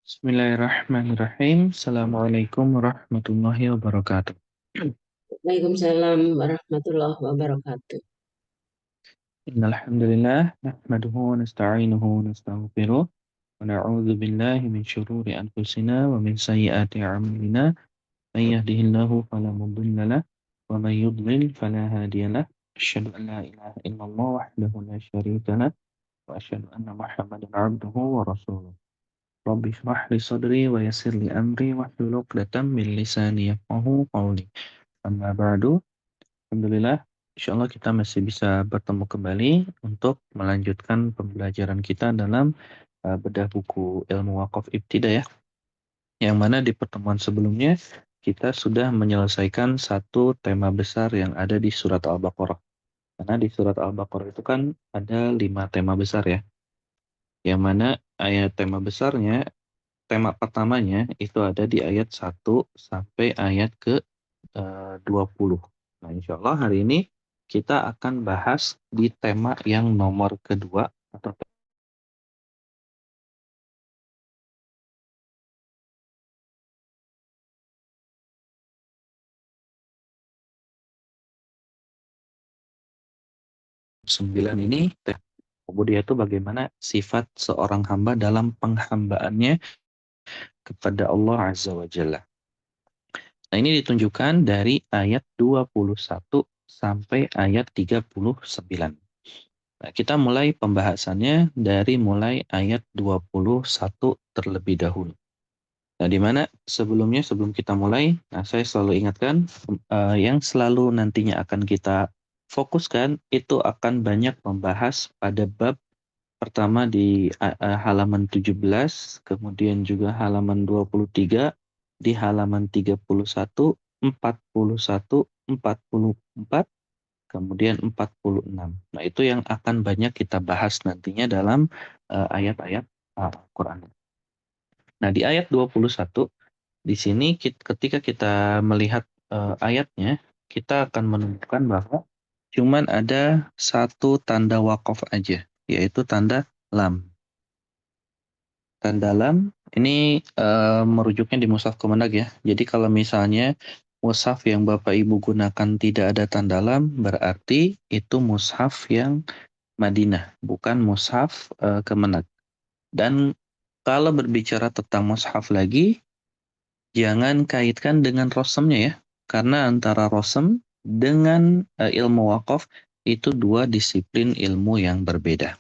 Bismillahirrahmanirrahim. Assalamualaikum warahmatullahi wabarakatuh. Waalaikumsalam warahmatullahi wabarakatuh. Innalhamdulillah nahmaduhu wa nasta'inuhu wa nastaghfiruh wa na'udzu billahi min syururi anfusina wa min sayyiati a'malina. May yahdihillahu fala mudilla lahu wa may yudlil fala hadiya lahu. Asyhadu an la ilaha illallah wahdahu la syarika lahu wa asyhadu anna Muhammadan 'abduhu wa rasuluh. Rabbi shrah li sadri wa yassir li amri wahlul 'uqdatam min lisani yafqahu qawli. Amma ba'du. Alhamdulillah, insya Allah kita masih bisa bertemu kembali untuk melanjutkan pembelajaran kita dalam bedah buku ilmu wakaf ibtidaiyah, yang mana di pertemuan sebelumnya kita sudah menyelesaikan satu tema besar yang ada di surat Al-Baqarah. Karena di surat Al-Baqarah itu kan ada 5 tema besar ya, yang mana ayat tema besarnya, tema pertamanya itu ada di ayat 1 sampai ayat ke 20. Nah, insya Allah hari ini kita akan bahas di tema yang nomor kedua atau 9 ini. Kemudian itu bagaimana sifat seorang hamba dalam penghambaannya kepada Allah Azza wa Jalla. Nah, ini ditunjukkan dari ayat 21 sampai ayat 39. Nah, kita mulai pembahasannya dari mulai ayat 21 terlebih dahulu. Nah, di mana sebelum kita mulai, nah saya selalu ingatkan yang selalu nantinya akan kita fokuskan itu akan banyak membahas pada bab pertama di halaman 17, kemudian juga halaman 23, di halaman 31, 41, 44, kemudian 46. Nah, itu yang akan banyak kita bahas nantinya dalam ayat-ayat Al-Qur'an. Nah, di ayat 21 di sini ketika kita melihat ayatnya, kita akan menemukan bahwa cuman ada satu tanda wakaf aja, yaitu tanda lam. Tanda lam ini merujuknya di mushaf Kemenag ya. Jadi kalau misalnya mushaf yang Bapak Ibu gunakan tidak ada tanda lam, berarti itu mushaf yang Madinah, bukan mushaf Kemenag. Dan kalau berbicara tentang mushaf lagi, jangan kaitkan dengan rosemnya ya, karena antara rosem dengan ilmu wakaf itu dua disiplin ilmu yang berbeda.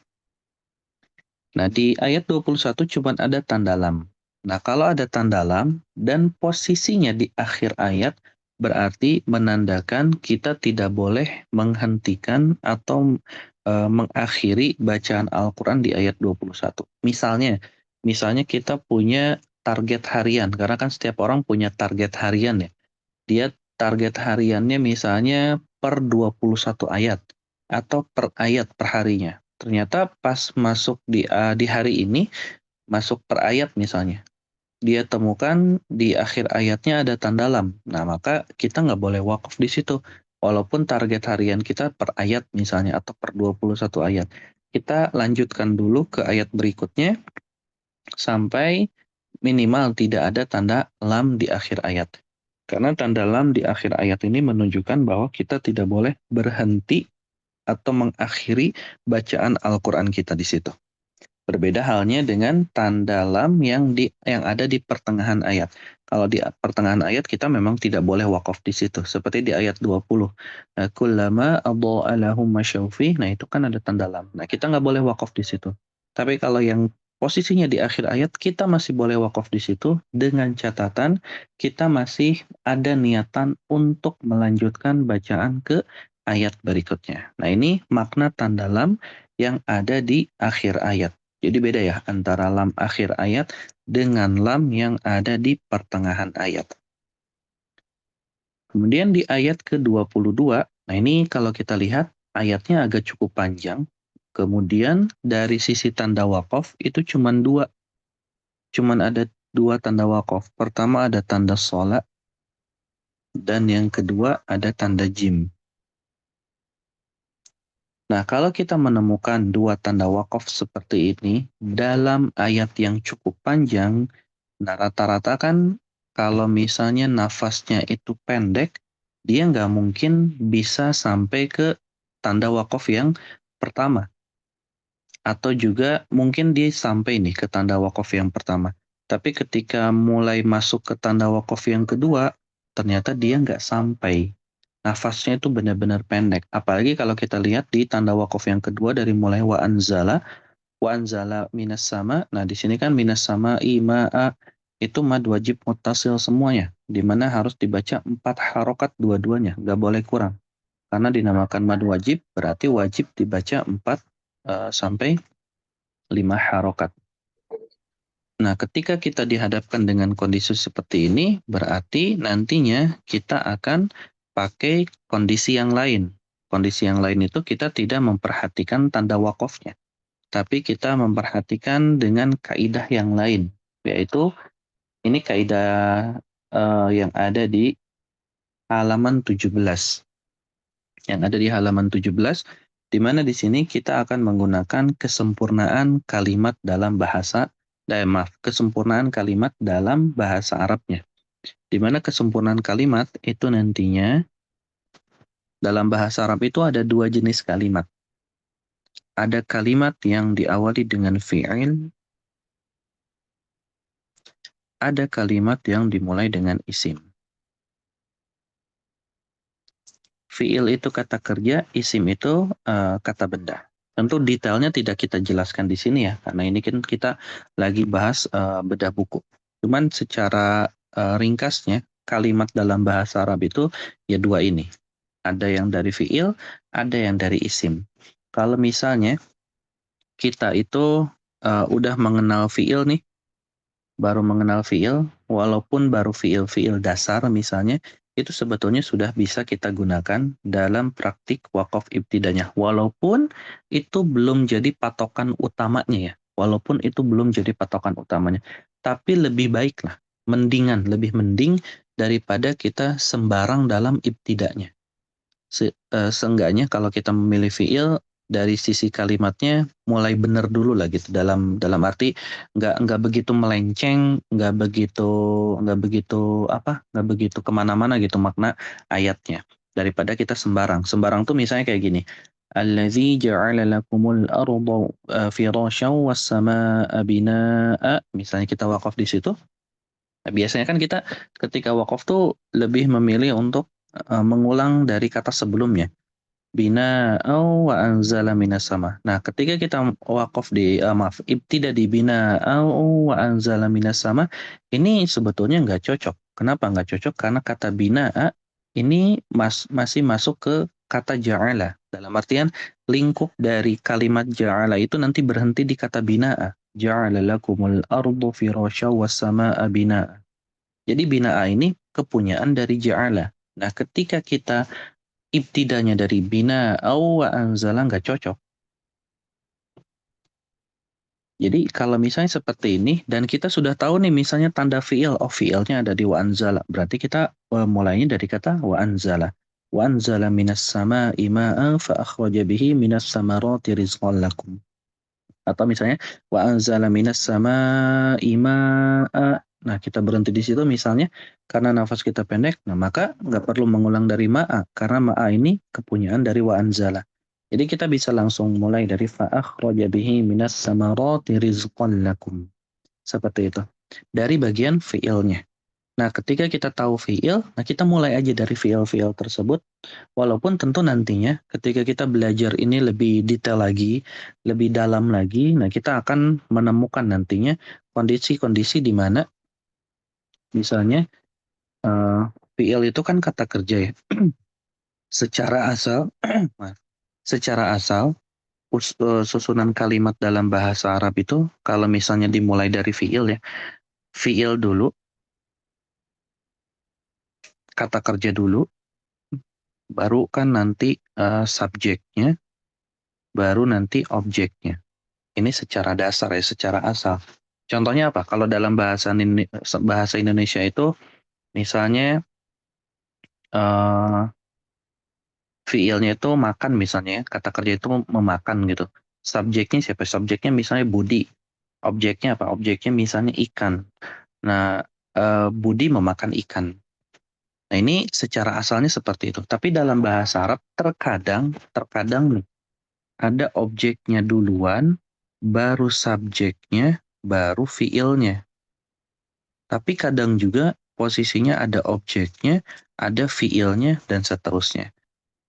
Nah, di ayat 21 cuma ada tanda lam. Nah, kalau ada tanda lam dan posisinya di akhir ayat, berarti menandakan kita tidak boleh menghentikan atau mengakhiri bacaan Al-Quran di ayat 21. Misalnya kita punya target harian, karena kan setiap orang punya target harian ya. Dia target hariannya misalnya per 21 ayat atau per ayat per harinya. Ternyata pas masuk di hari ini, masuk per ayat misalnya, dia temukan di akhir ayatnya ada tanda lam. Nah, maka kita nggak boleh wakaf di situ. Walaupun target harian kita per ayat misalnya atau per 21 ayat. Kita lanjutkan dulu ke ayat berikutnya sampai minimal tidak ada tanda lam di akhir ayat. Karena tanda lam di akhir ayat ini menunjukkan bahwa kita tidak boleh berhenti atau mengakhiri bacaan Al-Quran kita di situ. Berbeda halnya dengan tanda lam yang ada di pertengahan ayat. Kalau di pertengahan ayat kita memang tidak boleh wakaf di situ. Seperti di ayat 20. Kullama adha'a lahum masyaw fih. Nah, itu kan ada tanda lam. Nah, kita nggak boleh wakaf di situ. Tapi kalau yang posisinya di akhir ayat, kita masih boleh wakaf di situ dengan catatan kita masih ada niatan untuk melanjutkan bacaan ke ayat berikutnya. Nah, ini makna tanda lam yang ada di akhir ayat. Jadi beda ya antara lam akhir ayat dengan lam yang ada di pertengahan ayat. Kemudian di ayat ke-22, nah ini kalau kita lihat ayatnya agak cukup panjang. Kemudian dari sisi tanda wakaf itu cuma dua. Cuma ada dua tanda wakaf. Pertama ada tanda sholat dan yang kedua ada tanda jim. Nah, kalau kita menemukan dua tanda wakaf seperti ini dalam ayat yang cukup panjang, Nah, rata-rata kan kalau misalnya nafasnya itu pendek, dia nggak mungkin bisa sampai ke tanda wakaf yang pertama. Atau juga mungkin dia sampai nih ke tanda wakaf yang pertama. Tapi ketika mulai masuk ke tanda wakaf yang kedua, ternyata dia nggak sampai. Nafasnya itu benar-benar pendek. Apalagi kalau kita lihat di tanda wakaf yang kedua dari mulai wa anzala minas sama. Nah, di sini kan minas sama ima'a itu mad wajib muttasil semuanya, di mana harus dibaca 4 harokat dua-duanya, nggak boleh kurang. Karena dinamakan mad wajib, berarti wajib dibaca 4 sampai 5 harokat. Nah, ketika kita dihadapkan dengan kondisi seperti ini, berarti nantinya kita akan pakai kondisi yang lain. Kondisi yang lain itu kita tidak memperhatikan tanda wakofnya, tapi kita memperhatikan dengan kaidah yang lain, yaitu ini kaidah yang ada di halaman 17. Yang ada di halaman 17, di mana di sini kita akan menggunakan kesempurnaan kalimat dalam bahasa, kesempurnaan kalimat dalam bahasa Arabnya. Di mana kesempurnaan kalimat itu nantinya dalam bahasa Arab itu ada 2 jenis kalimat. Ada kalimat yang diawali dengan fi'il, ada kalimat yang dimulai dengan isim. Fi'il itu kata kerja, isim itu kata benda. Tentu detailnya tidak kita jelaskan di sini ya, karena ini kan kita lagi bahas bedah buku. Cuman secara ringkasnya, kalimat dalam bahasa Arab itu ya 2 ini. Ada yang dari fi'il, ada yang dari isim. Kalau misalnya kita itu udah mengenal fi'il nih, baru mengenal fiil, walaupun baru fiil-fiil dasar misalnya, itu sebetulnya sudah bisa kita gunakan dalam praktik wakaf ibtidanya. Walaupun itu belum jadi patokan utamanya ya. Walaupun itu belum jadi patokan utamanya. Tapi lebih baik lah, lebih mending daripada kita sembarang dalam ibtidanya. Seenggaknya kalau kita memilih fiil dari sisi kalimatnya mulai benar dulu lah gitu, dalam arti nggak begitu melenceng, nggak begitu kemana-mana gitu makna ayatnya, daripada kita sembarang tuh misalnya kayak gini, allazi ja'ala lakumul arda firasyan was samaa binaa, misalnya kita wakaf di situ. Nah, biasanya kan kita ketika wakaf tuh lebih memilih untuk mengulang dari kata sebelumnya. Bina wa anzala minas sama. Nah, ketika kita wakaf ibtida di bina wa anzala minas sama, ini sebetulnya nggak cocok. Kenapa nggak cocok? Karena kata bina ini masih masuk ke kata ja'ala. Dalam artian lingkup dari kalimat ja'ala itu nanti berhenti di kata bina'a. Ja'ala lakumul ardu firasya was sama'a bina'a. Jadi bina'a ini kepunyaan dari ja'ala. Nah, ketika kita ibtidanya dari bina wa anzala nggak cocok. Jadi kalau misalnya seperti ini dan kita sudah tahu nih misalnya tanda fiil, oh fiilnya ada di wa anzala. Berarti kita mulainya dari kata wa anzala. Wa anzala minas sama'i ma'an fa akhraja bihi minas samarati rizqan lakum. Atau misalnya wa anzala minas sama'i ma'a. Nah, kita berhenti di situ misalnya karena nafas kita pendek, nah maka nggak perlu mengulang dari ma'a karena ma'a ini kepunyaan dari wa anzala. Jadi kita bisa langsung mulai dari fa akhraja bihi minas samarati rizqan lakum. Seperti itu. Dari bagian fiilnya. Nah, ketika kita tahu fiil, nah kita mulai aja dari fiil-fiil tersebut. Walaupun tentu nantinya ketika kita belajar ini lebih detail lagi, lebih dalam lagi, nah kita akan menemukan nantinya kondisi-kondisi di mana misalnya eh, fiil itu kan kata kerja ya. Secara asal, maaf, secara asal susunan kalimat dalam bahasa Arab itu kalau misalnya dimulai dari fiil ya, fiil dulu, kata kerja dulu, baru kan nanti subjeknya, baru nanti objeknya. Ini secara dasar ya, secara asal. Contohnya apa? Kalau dalam bahasa Indonesia itu misalnya eh, fiilnya itu makan misalnya, ya, kata kerja itu memakan gitu. Subjeknya siapa? Subjeknya misalnya Budi. Objeknya apa? Objeknya misalnya ikan. Nah, Budi memakan ikan. Nah, ini secara asalnya seperti itu. Tapi dalam bahasa Arab terkadang nih, ada objeknya duluan, baru subjeknya, baru fiilnya. Tapi kadang juga posisinya ada objeknya, ada fiilnya, dan seterusnya.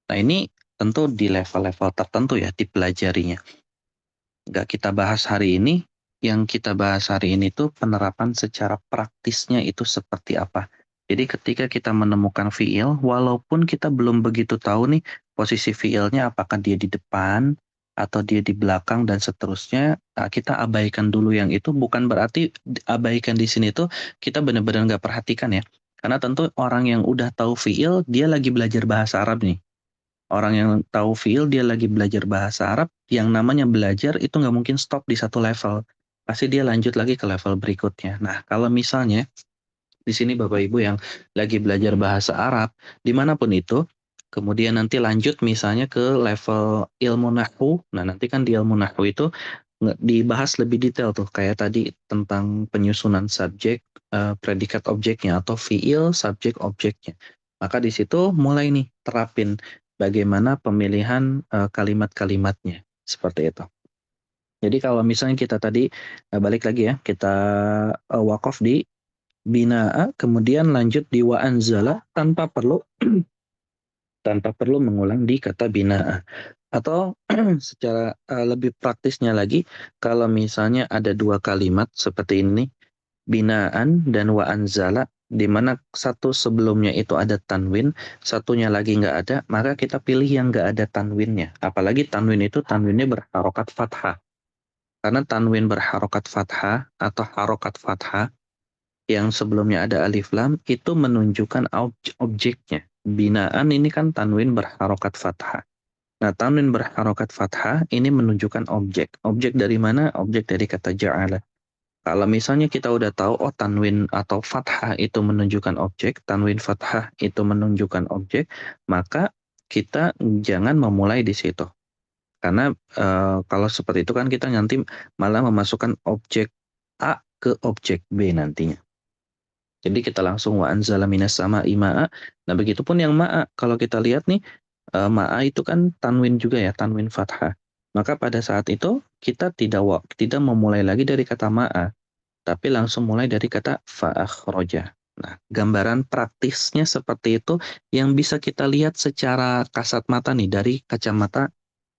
Nah, ini tentu di level-level tertentu ya dipelajarinya. Nggak kita bahas hari ini. Yang kita bahas hari ini tuh penerapan secara praktisnya itu seperti apa. Jadi ketika kita menemukan fiil, walaupun kita belum begitu tahu nih posisi fiilnya apakah dia di depan atau dia di belakang dan seterusnya, nah, kita abaikan dulu yang itu. Bukan berarti abaikan di sini tuh kita benar-benar nggak perhatikan ya. Karena tentu orang yang udah tahu fiil, dia lagi belajar bahasa Arab nih. Orang yang tahu fiil dia lagi belajar bahasa Arab, yang namanya belajar itu nggak mungkin stop di satu level. Pasti dia lanjut lagi ke level berikutnya. Nah, kalau misalnya di sini Bapak Ibu yang lagi belajar bahasa Arab, dimanapun itu, kemudian nanti lanjut misalnya ke level ilmu nahwu. Nah, nanti kan di ilmu nahwu itu dibahas lebih detail tuh, kayak tadi tentang penyusunan subjek, predikat objeknya, atau fiil, subjek, objeknya. Maka di situ mulai nih terapin bagaimana pemilihan kalimat-kalimatnya. Seperti itu. Jadi kalau misalnya kita tadi balik lagi ya, kita wakaf di bina'a, kemudian lanjut di wa anzala tanpa perlu mengulang di kata bina'a. Atau secara lebih praktisnya lagi, kalau misalnya ada dua kalimat seperti ini, binaan dan wa anzala, di mana satu sebelumnya itu ada tanwin, satunya lagi nggak ada, maka kita pilih yang nggak ada tanwinnya. Apalagi tanwin itu tanwinnya berharokat fathah. Karena tanwin berharokat fathah atau harokat fathah yang sebelumnya ada alif lam itu menunjukkan objeknya. Binaan ini kan tanwin berharokat fathah. Nah, tanwin berharokat fathah ini menunjukkan objek. Objek dari mana? Objek dari kata ja'ala. Kalau misalnya kita udah tahu, oh tanwin atau fathah itu menunjukkan objek, tanwin fathah itu menunjukkan objek, maka kita jangan memulai di situ. Karena kalau seperti itu kan kita nanti malah memasukkan objek A ke objek B nantinya. Jadi kita langsung wa anzala minas sama'i ma'a. Nah, begitupun yang ma'a. Kalau kita lihat nih, ma'a itu kan tanwin juga ya, tanwin fathah. Maka pada saat itu kita tidak memulai lagi dari kata ma'a, tapi langsung mulai dari kata fa'akhroja. Nah, gambaran praktisnya seperti itu yang bisa kita lihat secara kasat mata nih dari kacamata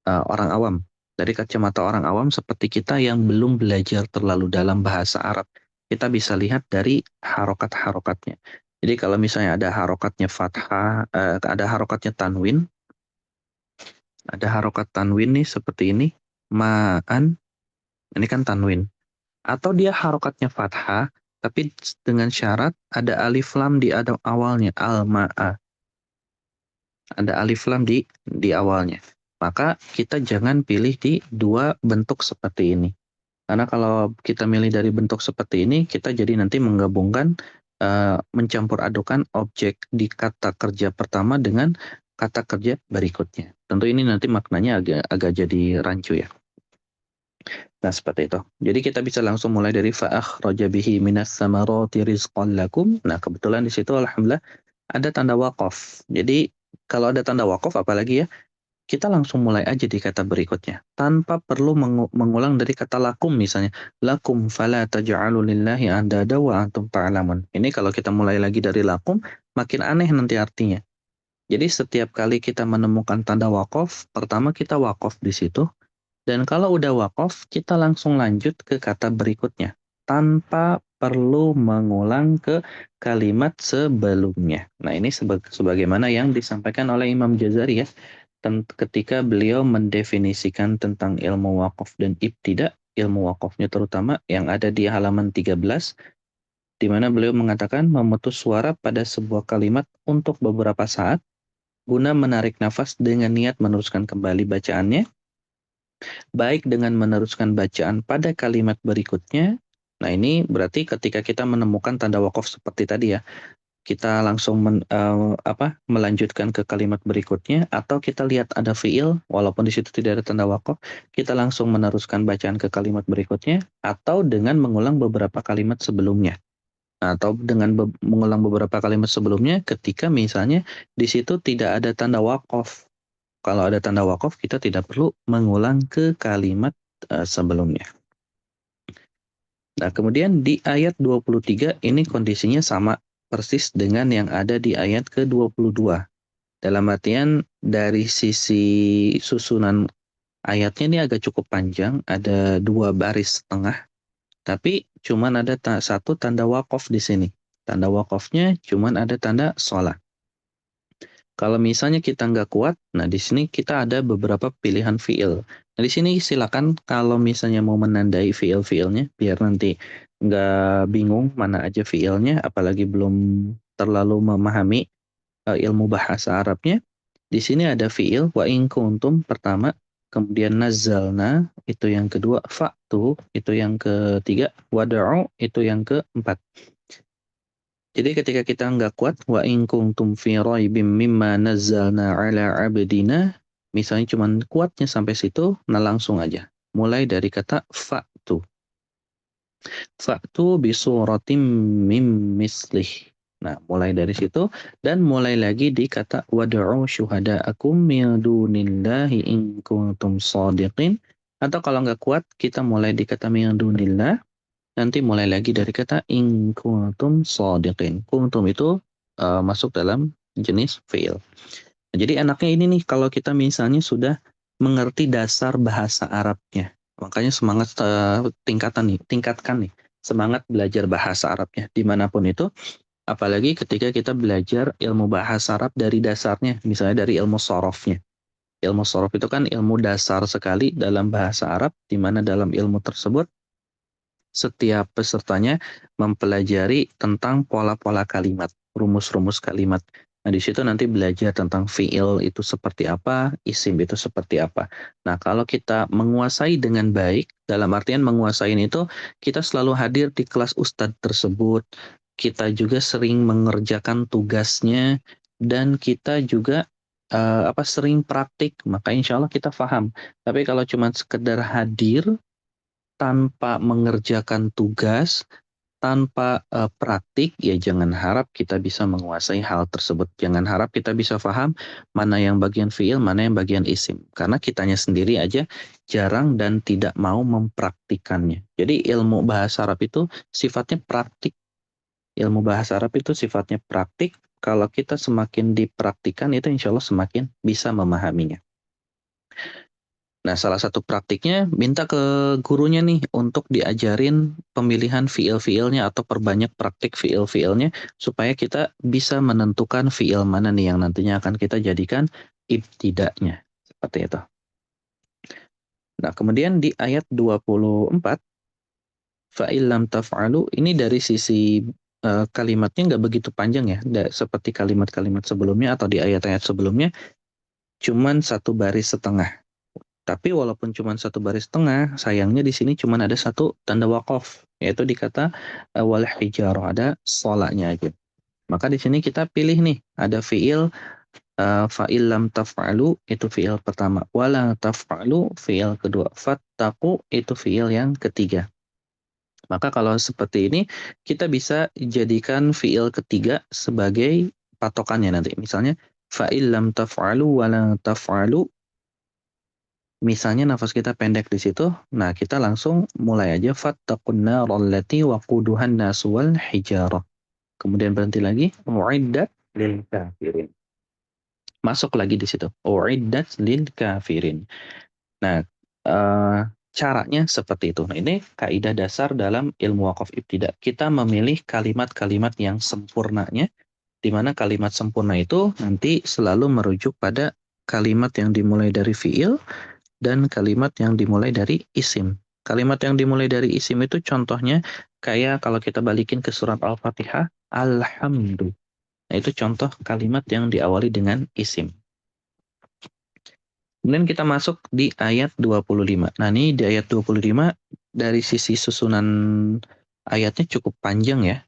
orang awam. Dari kacamata orang awam seperti kita yang belum belajar terlalu dalam bahasa Arab, kita bisa lihat dari harokat-harokatnya. Jadi kalau misalnya ada harokatnya fathah, ada harokatnya tanwin, ada harokat tanwin nih seperti ini, ma'an, ini kan tanwin. Atau dia harokatnya fathah, tapi dengan syarat ada alif lam di awalnya, al-ma'a. Ada alif lam di awalnya. Maka kita jangan pilih di dua bentuk seperti ini. Karena kalau kita milih dari bentuk seperti ini, kita jadi nanti menggabungkan, mencampur adukan objek di kata kerja pertama dengan kata kerja berikutnya. Tentu ini nanti maknanya agak jadi rancu ya. Nah, seperti itu. Jadi kita bisa langsung mulai dari fa'akhraja bihi minas samarati rizqan lakum. Nah, kebetulan di situ alhamdulillah ada tanda waqaf. Jadi kalau ada tanda waqaf apalagi ya, kita langsung mulai aja di kata berikutnya tanpa perlu mengulang dari kata lakum misalnya. Lakum fala taj'alu lillahi andada wa antum ta'lamun. Ini kalau kita mulai lagi dari lakum makin aneh nanti artinya. Jadi setiap kali kita menemukan tanda waqaf, pertama kita waqaf di situ. Dan kalau udah wakaf, kita langsung lanjut ke kata berikutnya tanpa perlu mengulang ke kalimat sebelumnya. Nah, ini sebagaimana yang disampaikan oleh Imam Jazari ya, ketika beliau mendefinisikan tentang ilmu wakaf dan ibtida, ilmu wakafnya terutama yang ada di halaman 13, di mana beliau mengatakan memutus suara pada sebuah kalimat untuk beberapa saat guna menarik nafas dengan niat meneruskan kembali bacaannya, baik dengan meneruskan bacaan pada kalimat berikutnya. Nah, ini berarti ketika kita menemukan tanda wakaf seperti tadi ya, kita langsung melanjutkan ke kalimat berikutnya, atau kita lihat ada fiil walaupun di situ tidak ada tanda wakaf, kita langsung meneruskan bacaan ke kalimat berikutnya, atau dengan mengulang beberapa kalimat sebelumnya. Atau dengan mengulang beberapa kalimat sebelumnya ketika misalnya di situ tidak ada tanda waqaf. Kalau ada tanda waqaf kita tidak perlu mengulang ke kalimat sebelumnya. Nah, kemudian di ayat 23 ini kondisinya sama persis dengan yang ada di ayat ke-22. Dalam artian dari sisi susunan ayatnya ini agak cukup panjang, ada 2 baris setengah, tapi cuman ada satu tanda waqaf di sini. Tanda waqafnya cuman ada tanda sholat. Kalau misalnya kita nggak kuat, nah di sini kita ada beberapa pilihan fiil. Nah di sini silakan kalau misalnya mau menandai fiil-fiilnya, biar nanti nggak bingung mana aja fiilnya, apalagi belum terlalu memahami ilmu bahasa Arabnya. Di sini ada fiil wa in kuntum pertama, kemudian nazzalna itu yang kedua, fa'tu itu yang ketiga, wad'u itu yang keempat. Jadi ketika kita nggak kuat, wa in kuntum fi raibim mimma nazzalna ala abdina, misalnya cuman kuatnya sampai situ, nah langsung aja. Mulai dari kata fa'tu. Fa'tu bisuratim mim mislih. Nah, mulai dari situ dan mulai lagi di kata wad'u syuhada'akum min dunillahi in kuntum shadiqin. Atau kalau nggak kuat, kita mulai di kata min dunillah. Nanti mulai lagi dari kata in kuntum shadiqin. Kuntum itu masuk dalam jenis fi'il. Nah, jadi enaknya ini nih kalau kita misalnya sudah mengerti dasar bahasa Arabnya. Makanya semangat tingkatkan nih semangat belajar bahasa Arabnya dimanapun itu. Apalagi ketika kita belajar ilmu bahasa Arab dari dasarnya, misalnya dari ilmu sorofnya. Ilmu sorof itu kan ilmu dasar sekali dalam bahasa Arab, di mana dalam ilmu tersebut setiap pesertanya mempelajari tentang pola-pola kalimat, rumus-rumus kalimat. Nah, di situ nanti belajar tentang fiil itu seperti apa, isim itu seperti apa. Nah, kalau kita menguasai dengan baik, dalam artian menguasai itu, kita selalu hadir di kelas ustadz tersebut, kita juga sering mengerjakan tugasnya, dan kita juga sering praktik, maka insya Allah kita paham. Tapi kalau cuma sekedar hadir, tanpa mengerjakan tugas, tanpa praktik, ya jangan harap kita bisa menguasai hal tersebut. Jangan harap kita bisa paham mana yang bagian fiil, mana yang bagian isim. Karena kitanya sendiri aja jarang dan tidak mau mempraktikannya. Jadi ilmu bahasa Arab itu sifatnya praktik. Ilmu bahasa Arab itu sifatnya praktik. Kalau kita semakin dipraktikan, itu insya Allah semakin bisa memahaminya. Nah, salah satu praktiknya minta ke gurunya nih untuk diajarin pemilihan fiil-fiilnya atau perbanyak praktik fiil-fiilnya supaya kita bisa menentukan fiil mana nih yang nantinya akan kita jadikan ibtida'nya. Seperti itu. Nah, kemudian di ayat 24, fa'illam taf'alu, ini dari sisi kalimatnya nggak begitu panjang ya, seperti kalimat-kalimat sebelumnya atau di ayat-ayat sebelumnya, cuman 1 baris setengah. Tapi walaupun cuma 1 baris setengah, sayangnya di sini cuma ada satu tanda wakaf, yaitu di kata wal hijarah, ada sholahnya aja. Maka di sini kita pilih nih, ada fiil fa'il lam taf'alu itu fiil pertama, wala taf'alu fiil kedua, fattaqu itu fiil yang ketiga. Maka kalau seperti ini kita bisa jadikan fiil ketiga sebagai patokannya nanti. Misalnya fa'il lam taf'alu wala taf'alu. Misalnya nafas kita pendek di situ, nah kita langsung mulai aja fattaqun naral lati waquduhan nasu wal hijarah. Kemudian berhenti lagi, uiddat lil kafirin. Masuk lagi di situ, uiddat lil kafirin. Nah, eh, caranya seperti itu. Nah, ini kaidah dasar dalam ilmu waqaf ibtida. Kita memilih kalimat-kalimat yang sempurnanya, di mana kalimat sempurna itu nanti selalu merujuk pada kalimat yang dimulai dari fiil dan kalimat yang dimulai dari isim. Kalimat yang dimulai dari isim itu contohnya kayak kalau kita balikin ke surat Al-Fatihah, Alhamdulillah. Nah, itu contoh kalimat yang diawali dengan isim. Kemudian kita masuk di ayat 25. Nah, ini di ayat 25 dari sisi susunan ayatnya cukup panjang ya.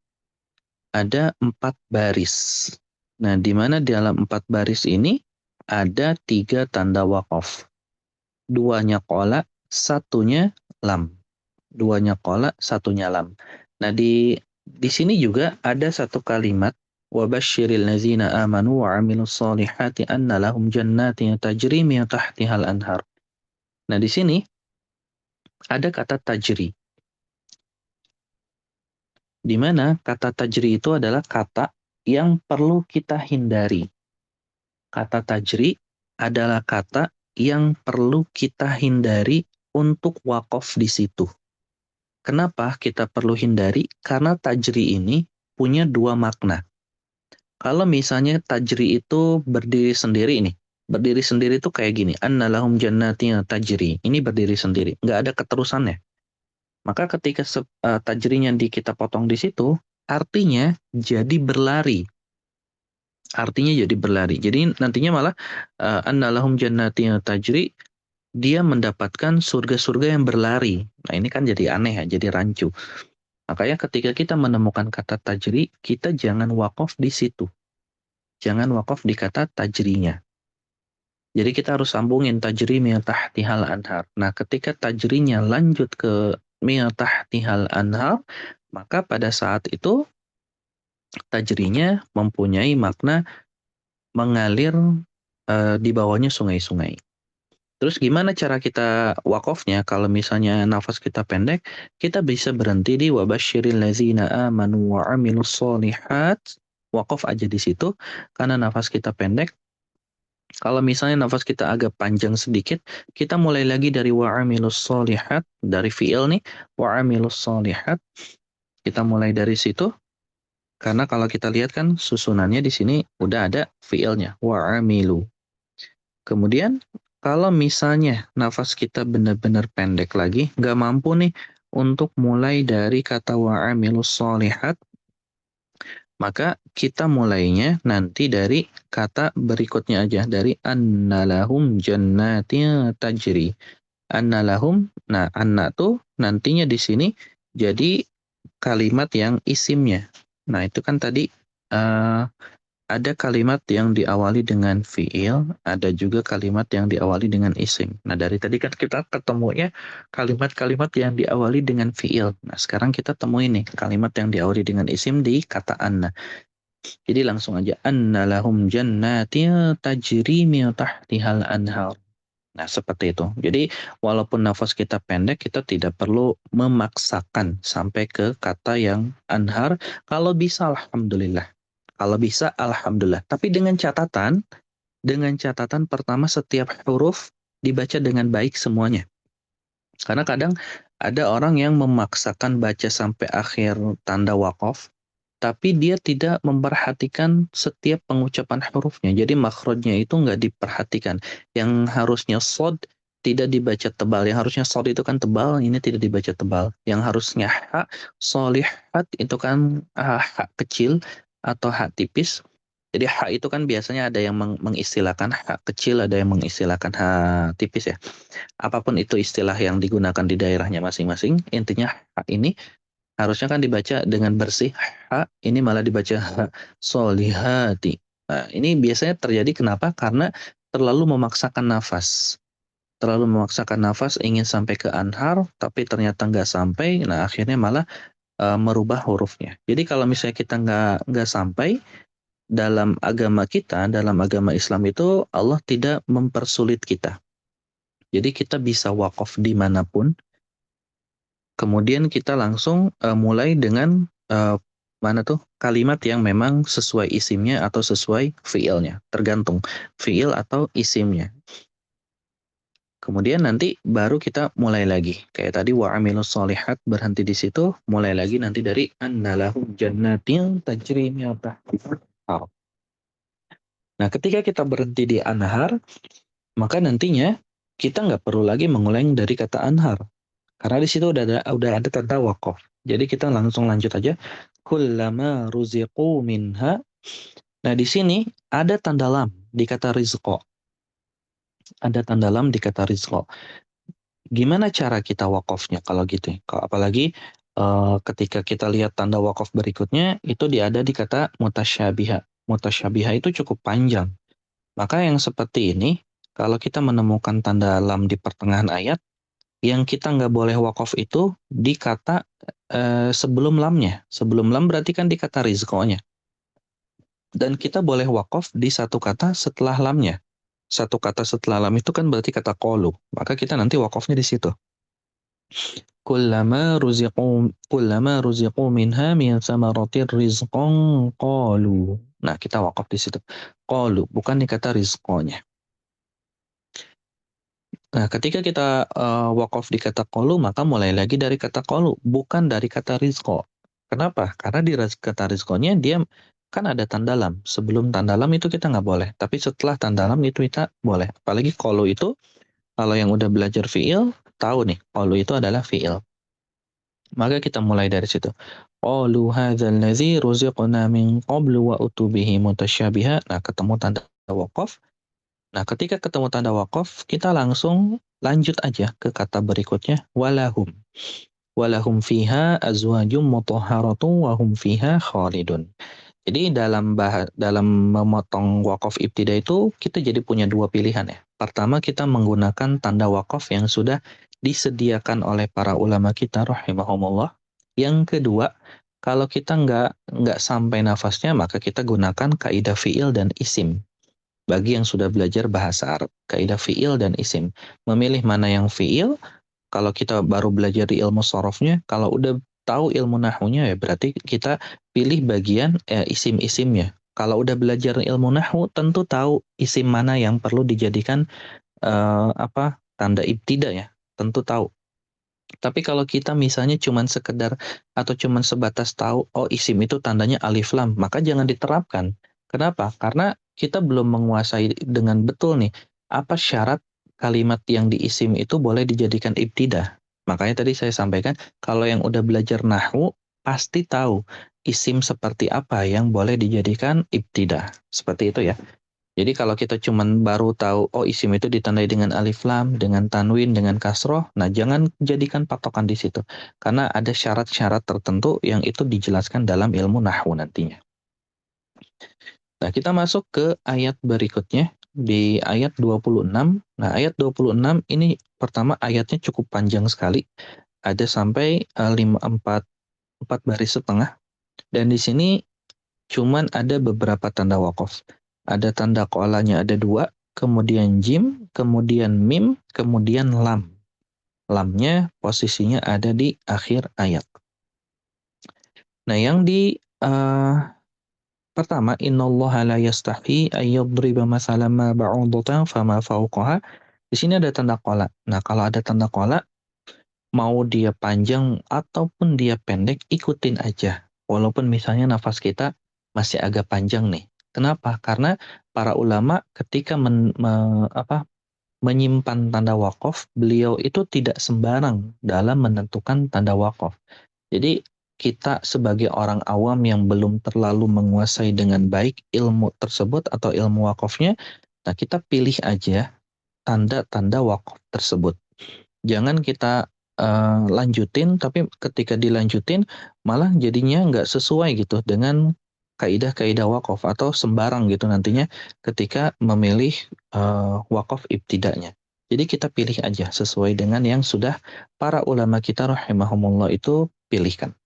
Ada 4 baris. Nah, di mana dalam 4 baris ini ada 3 tanda waqaf. 2-nya qola, 1-nya lam. 2-nya qola, 1-nya lam. Nah, di Di sini juga ada satu kalimat wabashshiril ladzina amanu wa 'amilus solihati anna lahum jannatin tajri min tahtihal anhar. Nah, di sini ada kata tajri, di mana kata tajri itu adalah kata yang perlu kita hindari. Kata tajri adalah kata yang perlu kita hindari untuk wakaf di situ. Kenapa kita perlu hindari? Karena tajri ini punya dua makna. Kalau misalnya tajri itu berdiri sendiri nih. Berdiri sendiri itu kayak gini. Annalahum jannatin tajri. Ini berdiri sendiri. Nggak ada keterusannya. Maka ketika tajrinya kita potong di situ, artinya jadi berlari. Artinya jadi berlari. Jadi nantinya malah annalahum jannatin tajri, dia mendapatkan surga-surga yang berlari. Nah, ini kan jadi aneh ya, jadi rancu. Makanya ketika kita menemukan kata tajri, kita jangan wakaf di situ. Jangan wakaf di kata tajrinya. Jadi kita harus sambungin tajri min tahtihal anhar. Nah, ketika tajrinya lanjut ke min tahtihal anhar, maka pada saat itu tajrinya mempunyai makna mengalir di bawahnya sungai-sungai. Terus gimana cara kita wakafnya kalau misalnya nafas kita pendek? Kita bisa berhenti di wabashshiril ladzina amanu wa 'amilus sholihat. Wakaf aja di situ karena nafas kita pendek. Kalau misalnya nafas kita agak panjang sedikit, kita mulai lagi dari wa 'amilus sholihat, dari fiil nih, wa 'amilus sholihat. Kita mulai dari situ karena kalau kita lihat kan susunannya di sini udah ada fiilnya, wa 'amilu. Kemudian kalau misalnya nafas kita benar-benar pendek lagi, nggak mampu nih untuk mulai dari kata wa'amilus solihat, maka kita mulainya nanti dari kata berikutnya aja, dari annalahum jannatin tajri. Annalahum, nah anna tuh nantinya di sini jadi kalimat yang isimnya. Nah itu kan tadi uh, ada kalimat yang diawali dengan fiil, ada juga kalimat yang diawali dengan isim. Nah, dari tadi kan kita ketemunya kalimat-kalimat yang diawali dengan fiil. Nah, sekarang kita temuin nih kalimat yang diawali dengan isim di kata anna. Jadi langsung aja anna lahum jannatin tajri min tahtihal anhar. Nah, seperti itu. Jadi, walaupun nafas kita pendek, kita tidak perlu memaksakan sampai ke kata yang anhar. Kalau bisa, alhamdulillah. Kalau bisa, alhamdulillah. Tapi dengan catatan pertama setiap huruf dibaca dengan baik semuanya. Karena kadang ada orang yang memaksakan baca sampai akhir tanda waqaf, tapi dia tidak memperhatikan setiap pengucapan hurufnya. Jadi makhrajnya itu nggak diperhatikan. Yang harusnya sod tidak dibaca tebal. Yang harusnya sod itu kan tebal, ini tidak dibaca tebal. Yang harusnya ha, solihat itu kan ha kecil atau ha tipis. Jadi ha itu kan biasanya ada yang mengistilahkan ha kecil, ada yang mengistilahkan ha tipis ya. Apapun itu istilah yang digunakan di daerahnya masing-masing, intinya ha ini harusnya kan dibaca dengan bersih, ha ini malah dibaca ha solihati. Nah, ini biasanya terjadi kenapa? Karena terlalu memaksakan nafas. Terlalu memaksakan nafas ingin sampai ke anhar, tapi ternyata nggak sampai. Nah, akhirnya malah merubah hurufnya. Jadi kalau misalnya kita nggak sampai dalam agama kita, dalam agama Islam itu Allah tidak mempersulit kita. Jadi kita bisa wakaf dimanapun, kemudian kita langsung mulai dengan mana tuh kalimat yang memang sesuai isimnya atau sesuai fiilnya, tergantung fiil atau isimnya. Kemudian nanti baru kita mulai lagi. Kayak tadi wa amilus solihat berhenti di situ, mulai lagi nanti dari annalahum jannatin tajri min tahtihal anhar. Nah, ketika kita berhenti di anhar, maka nantinya kita nggak perlu lagi mengulang dari kata anhar. Karena di situ udah ada tanda waqaf. Jadi kita langsung lanjut aja. Kullama ruziqu minha. Nah, di sini ada tanda lam di kata rizqo. Ada tanda lam di kata rizqo. Gimana cara kita wakafnya kalau gitu? Kalau apalagi ketika kita lihat tanda wakaf berikutnya itu ada di kata mutasyabiha. Mutasyabiha itu cukup panjang. Maka yang seperti ini kalau kita menemukan tanda lam di pertengahan ayat, Yang kita nggak boleh wakaf itu di kata sebelum lamnya. Sebelum lam berarti kan di kata rizqonya. Dan kita boleh wakaf di satu kata setelah lamnya. Satu kata setelah lam itu kan berarti kata qalu. Maka kita nanti wakafnya di situ. Kullama ruziqu minha min samaratir rizqan qalu. Nah, kita wakaf di situ. Qalu, bukan di kata rizqonya. Nah, ketika kita wakaf di kata qalu, maka mulai lagi dari kata qalu, bukan dari kata rizqo. Kenapa? Karena di kata rizqonya dia kan ada tanda lam. Sebelum tanda lam itu kita nggak boleh. Tapi setelah tanda lam itu kita boleh. Apalagi qalu itu, kalau yang udah belajar fi'il, tahu nih, qalu itu adalah fi'il. Maka kita mulai dari situ. Qalu hadzal ladzi ruziqna min qablu wa utubihi mutasyabiha. Nah, ketemu tanda wakaf. Nah, ketika ketemu tanda wakaf, kita langsung lanjut aja ke kata berikutnya, walahum. Walahum fiha azwajum mutahharatun wa hum fiha khalidun. Jadi dalam memotong wakaf ibtida itu kita jadi punya dua pilihan ya. Pertama, kita menggunakan tanda wakaf yang sudah disediakan oleh para ulama kita rahimahumullah. Yang kedua, kalau kita nggak sampai nafasnya, maka kita gunakan kaidah fiil dan isim. Bagi yang sudah belajar bahasa Arab, kaidah fiil dan isim. Memilih mana yang fiil, kalau kita baru belajar di ilmu sorofnya, kalau udah tahu ilmu nahunya ya berarti kita pilih bagian isim-isimnya. Kalau udah belajar ilmu nahu, tentu tahu isim mana yang perlu dijadikan tanda ibtida ya, tentu tahu. Tapi kalau kita misalnya cuman sekedar atau cuman sebatas tahu, oh isim itu tandanya alif lam, maka jangan diterapkan. Kenapa? Karena kita belum menguasai dengan betul nih, apa syarat kalimat yang diisim itu boleh dijadikan ibtidah. Makanya tadi saya sampaikan, kalau yang udah belajar nahwu, pasti tahu isim seperti apa yang boleh dijadikan ibtidah. Seperti itu ya. Jadi kalau kita cuman baru tahu, oh isim itu ditandai dengan alif lam, dengan tanwin, dengan kasroh, nah jangan jadikan patokan di situ. Karena ada syarat-syarat tertentu yang itu dijelaskan dalam ilmu nahwu nantinya. Nah kita masuk ke ayat berikutnya, di ayat 26. Nah ayat 26 ini pertama ayatnya cukup panjang sekali. Ada sampai 4 baris setengah. Dan di sini cuman ada beberapa tanda wakaf. Ada tanda kolanya ada 2, kemudian jim, kemudian mim, kemudian lam. Lamnya posisinya ada di akhir ayat. Nah yang di pertama, innallaha la yastahi ayyadriba masalan ma ba'udatan fama fawqaha. Di sini ada tanda qola. Nah kalau ada tanda qola, mau dia panjang ataupun dia pendek, ikutin aja. Walaupun misalnya nafas kita masih agak panjang nih. Kenapa? Karena para ulama ketika menyimpan tanda wakaf, beliau itu tidak sembarang dalam menentukan tanda wakaf. Jadi kita sebagai orang awam yang belum terlalu menguasai dengan baik ilmu tersebut atau ilmu wakafnya, nah kita pilih aja tanda-tanda wakaf tersebut. Jangan kita lanjutin, tapi ketika dilanjutin malah jadinya nggak sesuai gitu dengan kaidah-kaidah wakaf atau sembarang gitu nantinya ketika memilih wakaf ibtidanya. Jadi kita pilih aja sesuai dengan yang sudah para ulama kita rahimahumullah itu pilihkan.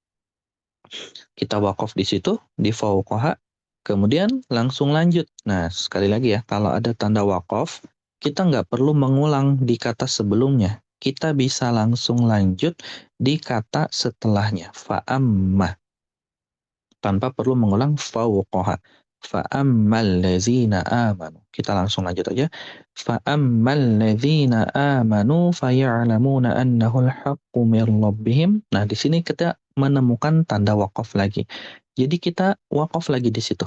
Kita wakaf di situ, di fauqaha, kemudian langsung lanjut. Nah, sekali lagi ya, kalau ada tanda wakaf, kita nggak perlu mengulang di kata sebelumnya. Kita bisa langsung lanjut di kata setelahnya, fa'amma. Tanpa perlu mengulang fauqaha. Fa'ammal ladzina amanu. Kita langsung lanjut aja. Fa'ammal ladzina amanu faya'lamuna annahul haqqu mir rabbihim. Nah, di sini kita menemukan tanda wakaf lagi. Jadi kita wakaf lagi di situ.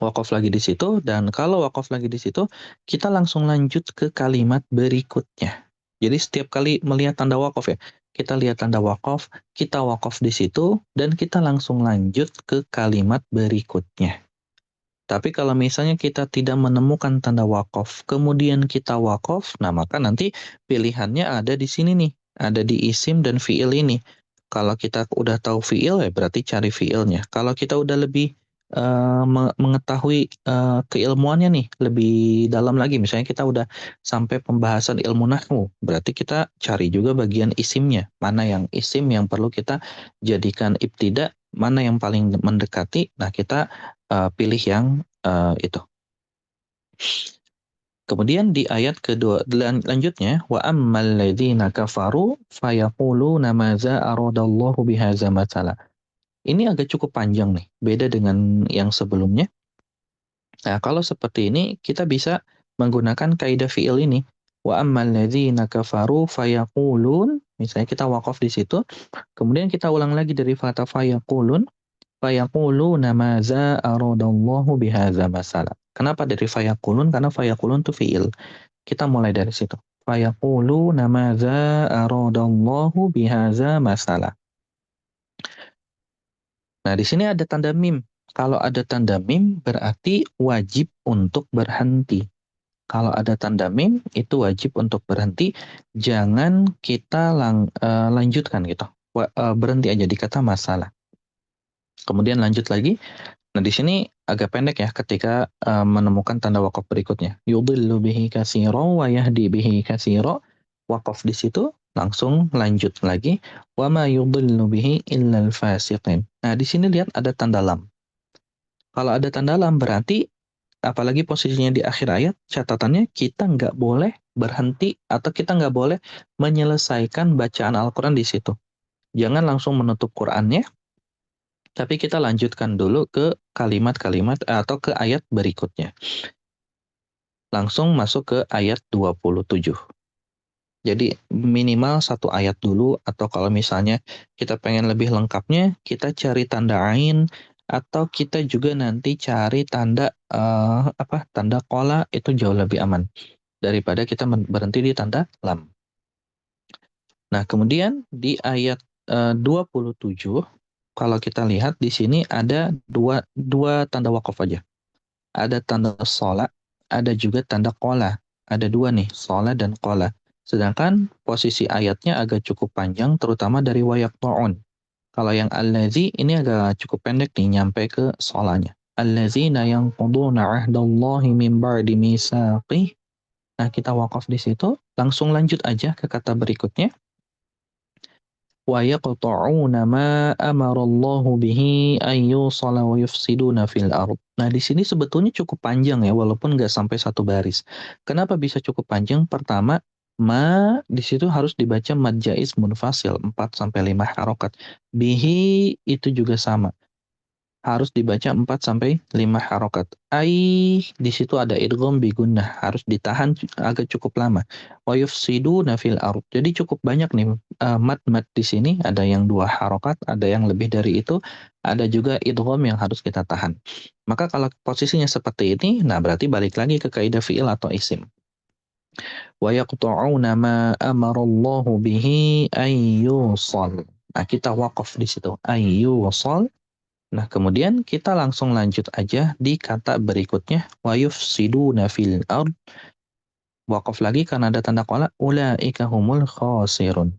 Wakaf lagi di situ, dan kalau wakaf lagi di situ, kita langsung lanjut ke kalimat berikutnya. Jadi setiap kali melihat tanda wakaf ya, kita lihat tanda wakaf, kita wakaf di situ, dan kita langsung lanjut ke kalimat berikutnya. Tapi kalau misalnya kita tidak menemukan tanda wakaf, kemudian kita wakaf, nah maka nanti pilihannya ada di sini nih, ada di isim dan fiil ini. Kalau kita udah tahu fiil ya berarti cari fiilnya. Kalau kita udah lebih mengetahui keilmuannya nih lebih dalam lagi. Misalnya kita udah sampai pembahasan ilmu nahwu, berarti kita cari juga bagian isimnya. Mana yang isim yang perlu kita jadikan ibtida, mana yang paling mendekati. Nah, kita pilih yang itu. Kemudian di ayat kedua lanjutnya wa ammal ladzina kafaru fayaquluna madza aradallahu bihadza matala. Ini agak cukup panjang nih, beda dengan yang sebelumnya. Nah, kalau seperti ini kita bisa menggunakan kaidah fiil ini. Wa ammal ladzina kafaru fayaqulun, misalnya kita waqaf di situ, kemudian kita ulang lagi dari kata fayaqulun, fayaquluna madza aradallahu bihadza masala. Kenapa dari fayaqulun? Karena fayaqulun itu fiil. Kita mulai dari situ. Fayaquluna madza aradallahu bihadza masala. Nah, di sini ada tanda mim. Kalau ada tanda mim berarti wajib untuk berhenti. Kalau ada tanda mim itu wajib untuk berhenti. Jangan kita lanjutkan gitu. Berhenti aja di kata masalah. Kemudian lanjut lagi. Nah, di sini agak pendek ya ketika menemukan tanda wakaf berikutnya. Yudhillu bihi katsira wa yahdi bihi katsira. Wakaf di situ langsung lanjut lagi. Wa ma yudhillu bihi illal fasiqin. Nah, di sini lihat ada tanda lam. Kalau ada tanda lam berarti apalagi posisinya di akhir ayat, catatannya kita nggak boleh berhenti atau kita nggak boleh menyelesaikan bacaan Al-Quran di situ. Jangan langsung menutup Qurannya, tapi kita lanjutkan dulu ke kalimat-kalimat atau ke ayat berikutnya. Langsung masuk ke ayat 27. Jadi minimal satu ayat dulu, atau kalau misalnya kita pengen lebih lengkapnya, kita cari tanda ain, atau kita juga nanti cari tanda tanda qola, itu jauh lebih aman daripada kita berhenti di tanda lam. Nah, kemudian di ayat 27, kalau kita lihat di sini ada dua tanda wakaf aja. Ada tanda sholat, ada juga tanda qola. Ada dua nih, sholat dan qola. Sedangkan posisi ayatnya agak cukup panjang, terutama dari wayaqta'un. Kalau yang allazi ini agak cukup pendek nih, nyampe ke sholanya. Allazina yanquduna ahdallahi min ba'di misaqih. Nah, kita wakaf di situ, langsung lanjut aja ke kata berikutnya. Wa yaqta'una ma amarallahu bihi ayyusala wa yufsiduna fil ard. Nah, di sini sebetulnya cukup panjang ya, walaupun nggak sampai satu baris. Kenapa bisa cukup panjang? Pertama, ma di situ harus dibaca mad jaiz munfasil 4 sampai 5 harokat. Bihi itu juga sama, harus dibaca 4 sampai 5 harokat. Di situ ada idgham bi gunnah, harus ditahan agak cukup lama. Wa yufsiduna fil ard. Jadi cukup banyak nih mat di sini, ada yang 2 harokat, ada yang lebih dari itu, ada juga idgham yang harus kita tahan. Maka kalau posisinya seperti ini, nah berarti balik lagi ke kaidah fi'il atau isim. Wa yaqta'una ma amarallahu bihi ayyusal. Nah, kita waqaf di situ. Ayyusal. Nah, kemudian kita langsung lanjut aja di kata berikutnya. Wa yufsiduna fil ard. Waqaf lagi karena ada tanda qala. Ulaika humul khasirun.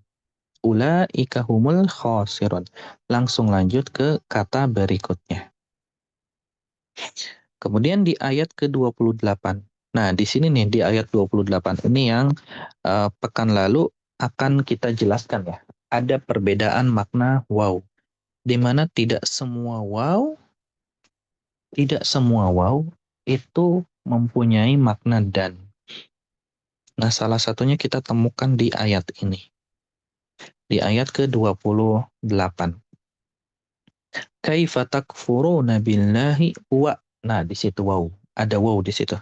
Ulaika humul khasirun. Langsung lanjut ke kata berikutnya. Kemudian di ayat ke-28. Nah, di sini nih, di ayat 28. Ini yang pekan lalu akan kita jelaskan ya. Ada perbedaan makna waw. Di mana tidak semua waw itu mempunyai makna dan. Nah, salah satunya kita temukan di ayat ini. Di ayat ke-28. Kaifa takfuruna billahi wa. Nah, di situ waw. Ada waw di situ.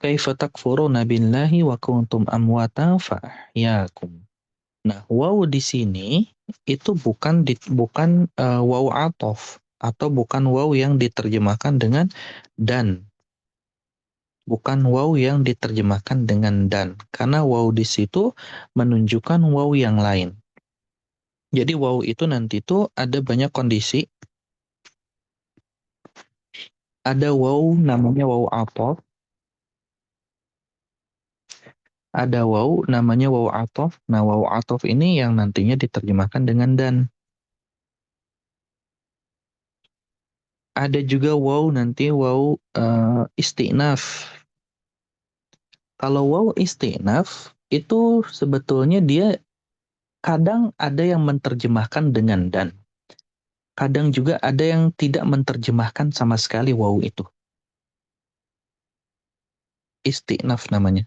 Kaifa takfuruna billahi wa kuntum amwata fa ahyakum. Nah, waw di sini itu bukan waw atof atau bukan waw yang diterjemahkan dengan dan. Bukan waw yang diterjemahkan dengan dan, karena waw di situ menunjukkan waw yang lain. Jadi waw itu nanti tuh ada banyak kondisi. Ada waw namanya waw atof. Ada waw namanya waw atof. Nah, waw atof ini yang nantinya diterjemahkan dengan dan. Ada juga waw nanti waw istinaf. Kalau waw istinaf itu sebetulnya dia kadang ada yang menerjemahkan dengan dan. Kadang juga ada yang tidak menerjemahkan sama sekali waw itu. Istinaf namanya.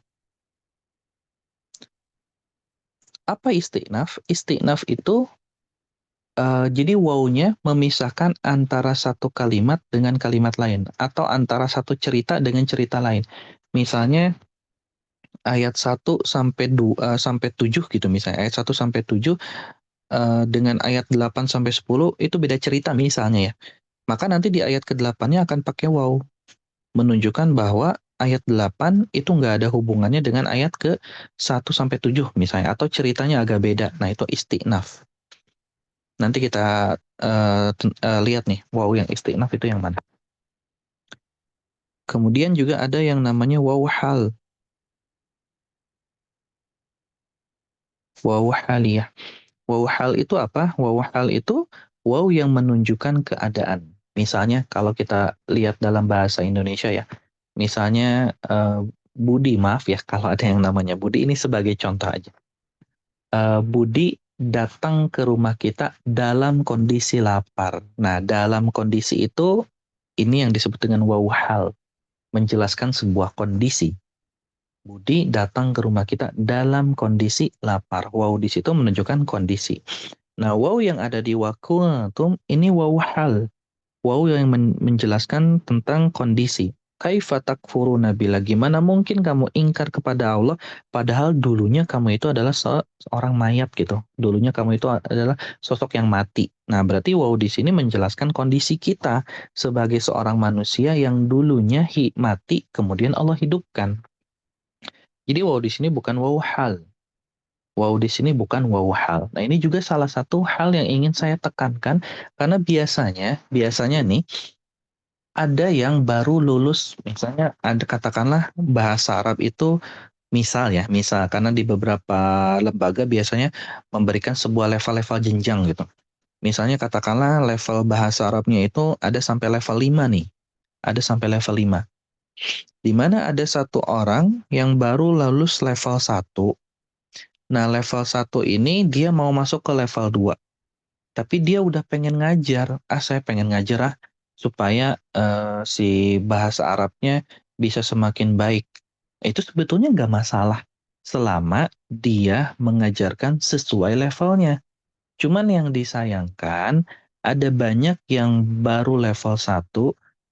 Apa istinaf? Istinaf itu jadi wawnya memisahkan antara satu kalimat dengan kalimat lain atau antara satu cerita dengan cerita lain. Misalnya ayat 1 sampai 7 gitu misalnya. Ayat 1 sampai 7 dengan ayat 8 sampai 10 itu beda cerita misalnya ya. Maka nanti di ayat ke-8-nya akan pakai waw menunjukkan bahwa ayat 8 itu nggak ada hubungannya dengan ayat ke 1 sampai 7 misalnya atau ceritanya agak beda. Nah, itu istinaf. Nanti kita lihat nih, waw yang istinaf itu yang mana. Kemudian juga ada yang namanya waw hal. Waw haliyah. Waw hal itu apa? Waw hal itu waw yang menunjukkan keadaan. Misalnya kalau kita lihat dalam bahasa Indonesia ya. Misalnya Budi, maaf ya kalau ada yang namanya Budi, ini sebagai contoh aja. Budi datang ke rumah kita dalam kondisi lapar. Nah, dalam kondisi itu ini yang disebut dengan waw hal, menjelaskan sebuah kondisi. Budi datang ke rumah kita dalam kondisi lapar. Waw di situ menunjukkan kondisi. Nah, waw yang ada di wakuntum ini waw hal. Waw yang menjelaskan tentang kondisi. Kaifa takfuruna billah, gimana mungkin kamu ingkar kepada Allah padahal dulunya kamu itu adalah seorang mayat gitu. Dulunya kamu itu adalah sosok yang mati. Nah, berarti waw di sini menjelaskan kondisi kita sebagai seorang manusia yang dulunya mati kemudian Allah hidupkan. Jadi waw di sini bukan waw hal. Waw di sini bukan waw hal. Nah, ini juga salah satu hal yang ingin saya tekankan karena biasanya nih ada yang baru lulus, misalnya ada katakanlah bahasa Arab itu misal karena di beberapa lembaga biasanya memberikan sebuah level-level jenjang gitu. Misalnya katakanlah level bahasa Arabnya itu ada sampai level 5 nih. Ada sampai level 5. Di mana ada satu orang yang baru lulus level 1. Nah, level 1 ini dia mau masuk ke level 2. Tapi dia udah pengen ngajar. Saya pengen ngajar supaya si bahasa Arabnya bisa semakin baik. Itu sebetulnya nggak masalah selama dia mengajarkan sesuai levelnya. Cuman yang disayangkan ada banyak yang baru level 1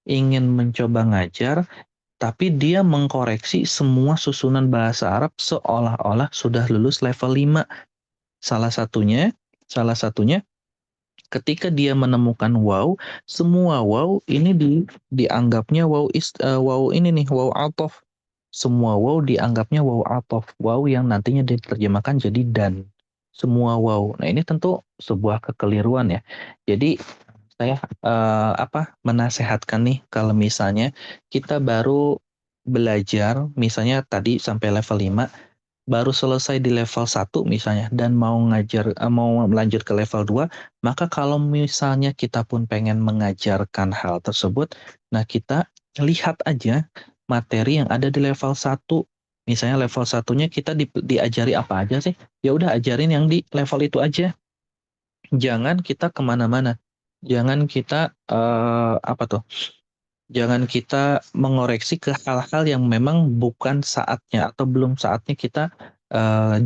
ingin mencoba ngajar tapi dia mengkoreksi semua susunan bahasa Arab seolah-olah sudah lulus level 5. Salah satunya salah satunya ketika dia menemukan waw, semua waw ini dianggapnya waw ini nih, waw atof. Semua waw dianggapnya waw atof, waw yang nantinya diterjemahkan jadi dan. Semua waw. Nah, ini tentu sebuah kekeliruan ya. Jadi saya menasehatkan nih kalau misalnya kita baru belajar misalnya tadi sampai level 5 baru selesai di level 1 misalnya dan mau lanjut ke level 2, maka kalau misalnya kita pun pengen mengajarkan hal tersebut, nah kita lihat aja materi yang ada di level 1. Misalnya level satunya kita diajari apa aja sih? Ya udah ajarin yang di level itu aja. Jangan kita kemana-mana. Jangan kita apa tuh? Jangan kita mengoreksi ke hal-hal yang memang bukan saatnya atau belum saatnya kita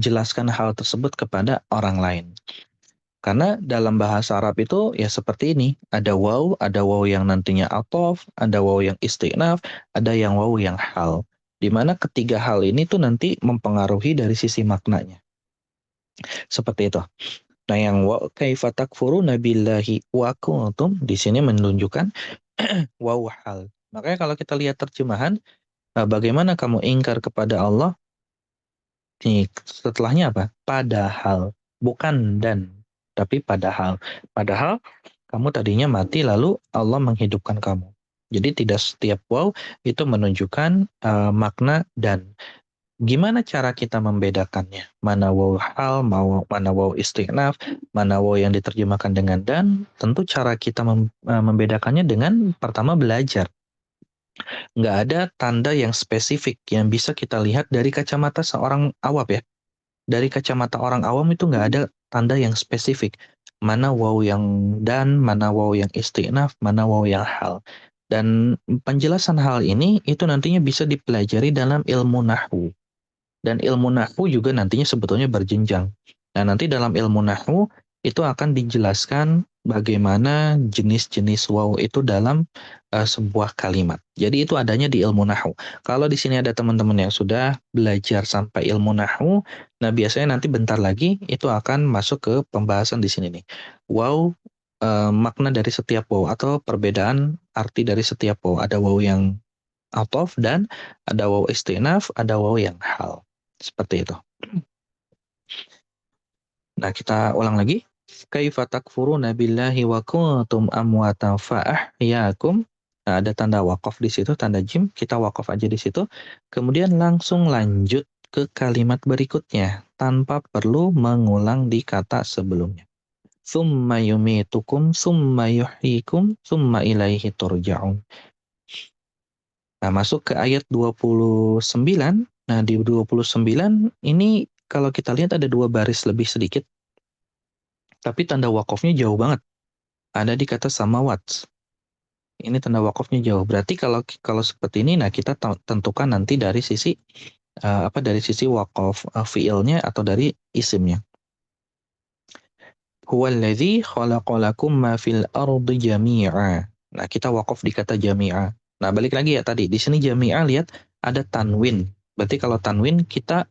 jelaskan hal tersebut kepada orang lain. Karena dalam bahasa Arab itu ya seperti ini, ada waw yang nantinya atof, ada waw yang istinaf, ada yang waw yang hal. Di mana ketiga hal ini tuh nanti mempengaruhi dari sisi maknanya. Seperti itu. Nah, yang wa kaifa takfuruna billahi wa kuntum di sini menunjukkan waw hal. Makanya kalau kita lihat terjemahan, bagaimana kamu ingkar kepada Allah? Nih, setelahnya apa? Padahal, bukan dan, tapi padahal. Padahal kamu tadinya mati lalu Allah menghidupkan kamu. Jadi tidak setiap waw itu menunjukkan makna dan. Gimana cara kita membedakannya? Mana waw hal, mana waw istiqnaf, mana waw yang diterjemahkan dengan dan? Tentu cara kita membedakannya dengan pertama belajar. Nggak ada tanda yang spesifik yang bisa kita lihat dari kacamata seorang awam ya. Dari kacamata orang awam itu nggak ada tanda yang spesifik. Mana waw yang dan, mana waw yang istiqnaf, mana waw yang hal. Dan penjelasan hal ini itu nantinya bisa dipelajari dalam ilmu nahwu. Dan ilmu nahwu juga nantinya sebetulnya berjenjang. Nah, nanti dalam ilmu nahwu itu akan dijelaskan bagaimana jenis-jenis waw itu dalam sebuah kalimat. Jadi itu adanya di ilmu nahwu. Kalau di sini ada teman-teman yang sudah belajar sampai ilmu nahwu, nah biasanya nanti bentar lagi itu akan masuk ke pembahasan di sini nih. Waw, makna dari setiap waw atau perbedaan arti dari setiap waw. Ada waw yang atof dan ada waw istinaf, ada waw yang hal. Seperti itu. Nah, kita ulang lagi. Kaifa takfuruna billahi wa kuntum amwatan fa'ahyaakum. Nah, ada tanda wakaf di situ, tanda jim. Kita wakaf aja di situ. Kemudian langsung lanjut ke kalimat berikutnya tanpa perlu mengulang di kata sebelumnya. Tsumma yumitukum, tsumma yuhyikum, tsumma ilaihi turja'un. Nah, masuk ke ayat 29. Nah, di 29 ini kalau kita lihat ada dua baris lebih sedikit, tapi tanda wakafnya jauh banget. Ada di kata samawat. Ini tanda wakafnya jauh. Berarti kalau kalau seperti ini, nah kita tentukan nanti dari sisi dari sisi wakaf fiilnya atau dari isimnya. Huwallazi khalaqalakum ma fil ardi jami'a. Nah, kita wakaf di kata jami'a. Nah, balik lagi ya tadi. Di sini jami'a lihat ada tanwin. Berarti kalau tanwin kita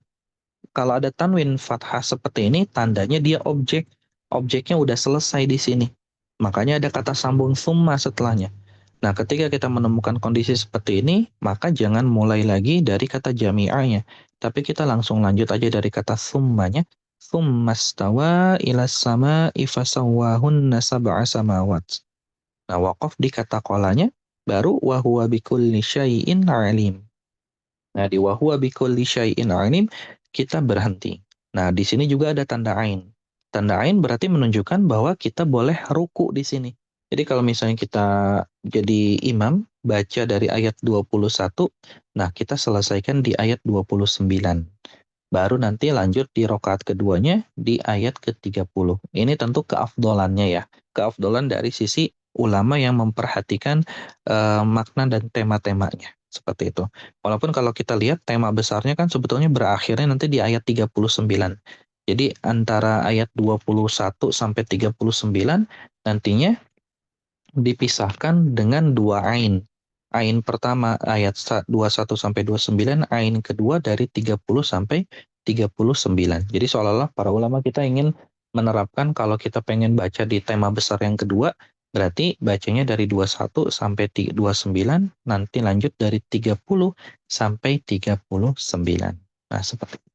kalau ada tanwin fathah seperti ini, tandanya dia objek. Objeknya udah selesai di sini. Makanya ada kata sambung summa setelahnya. Nah, ketika kita menemukan kondisi seperti ini, maka jangan mulai lagi dari kata jami'ahnya. Tapi kita langsung lanjut aja dari kata summanya. Summastawa ila sama'i fasawwahunna sab'a samawat. Nah, waqaf di kata kolanya, baru wahuwa bikulli syai'in alim. Nah, di wahuwa bikulli syai'in alim, kita berhenti. Nah, di sini juga ada tanda ain. Tanda ain berarti menunjukkan bahwa kita boleh ruku di sini. Jadi kalau misalnya kita jadi imam, baca dari ayat 21, nah kita selesaikan di ayat 29. Baru nanti lanjut di rokaat keduanya di ayat ke-30. Ini tentu keafdolannya ya. Keafdolan dari sisi ulama yang memperhatikan makna dan tema-temanya. Seperti itu. Walaupun kalau kita lihat tema besarnya kan sebetulnya berakhirnya nanti di ayat 39. Jadi antara ayat 21 sampai 39 nantinya dipisahkan dengan dua ain. Ain pertama ayat 21 sampai 29, ain kedua dari 30 sampai 39. Jadi seolah-olah para ulama kita ingin menerapkan kalau kita pengen baca di tema besar yang kedua, berarti bacanya dari 21 sampai 29, nanti lanjut dari 30 sampai 39. Nah, seperti itu.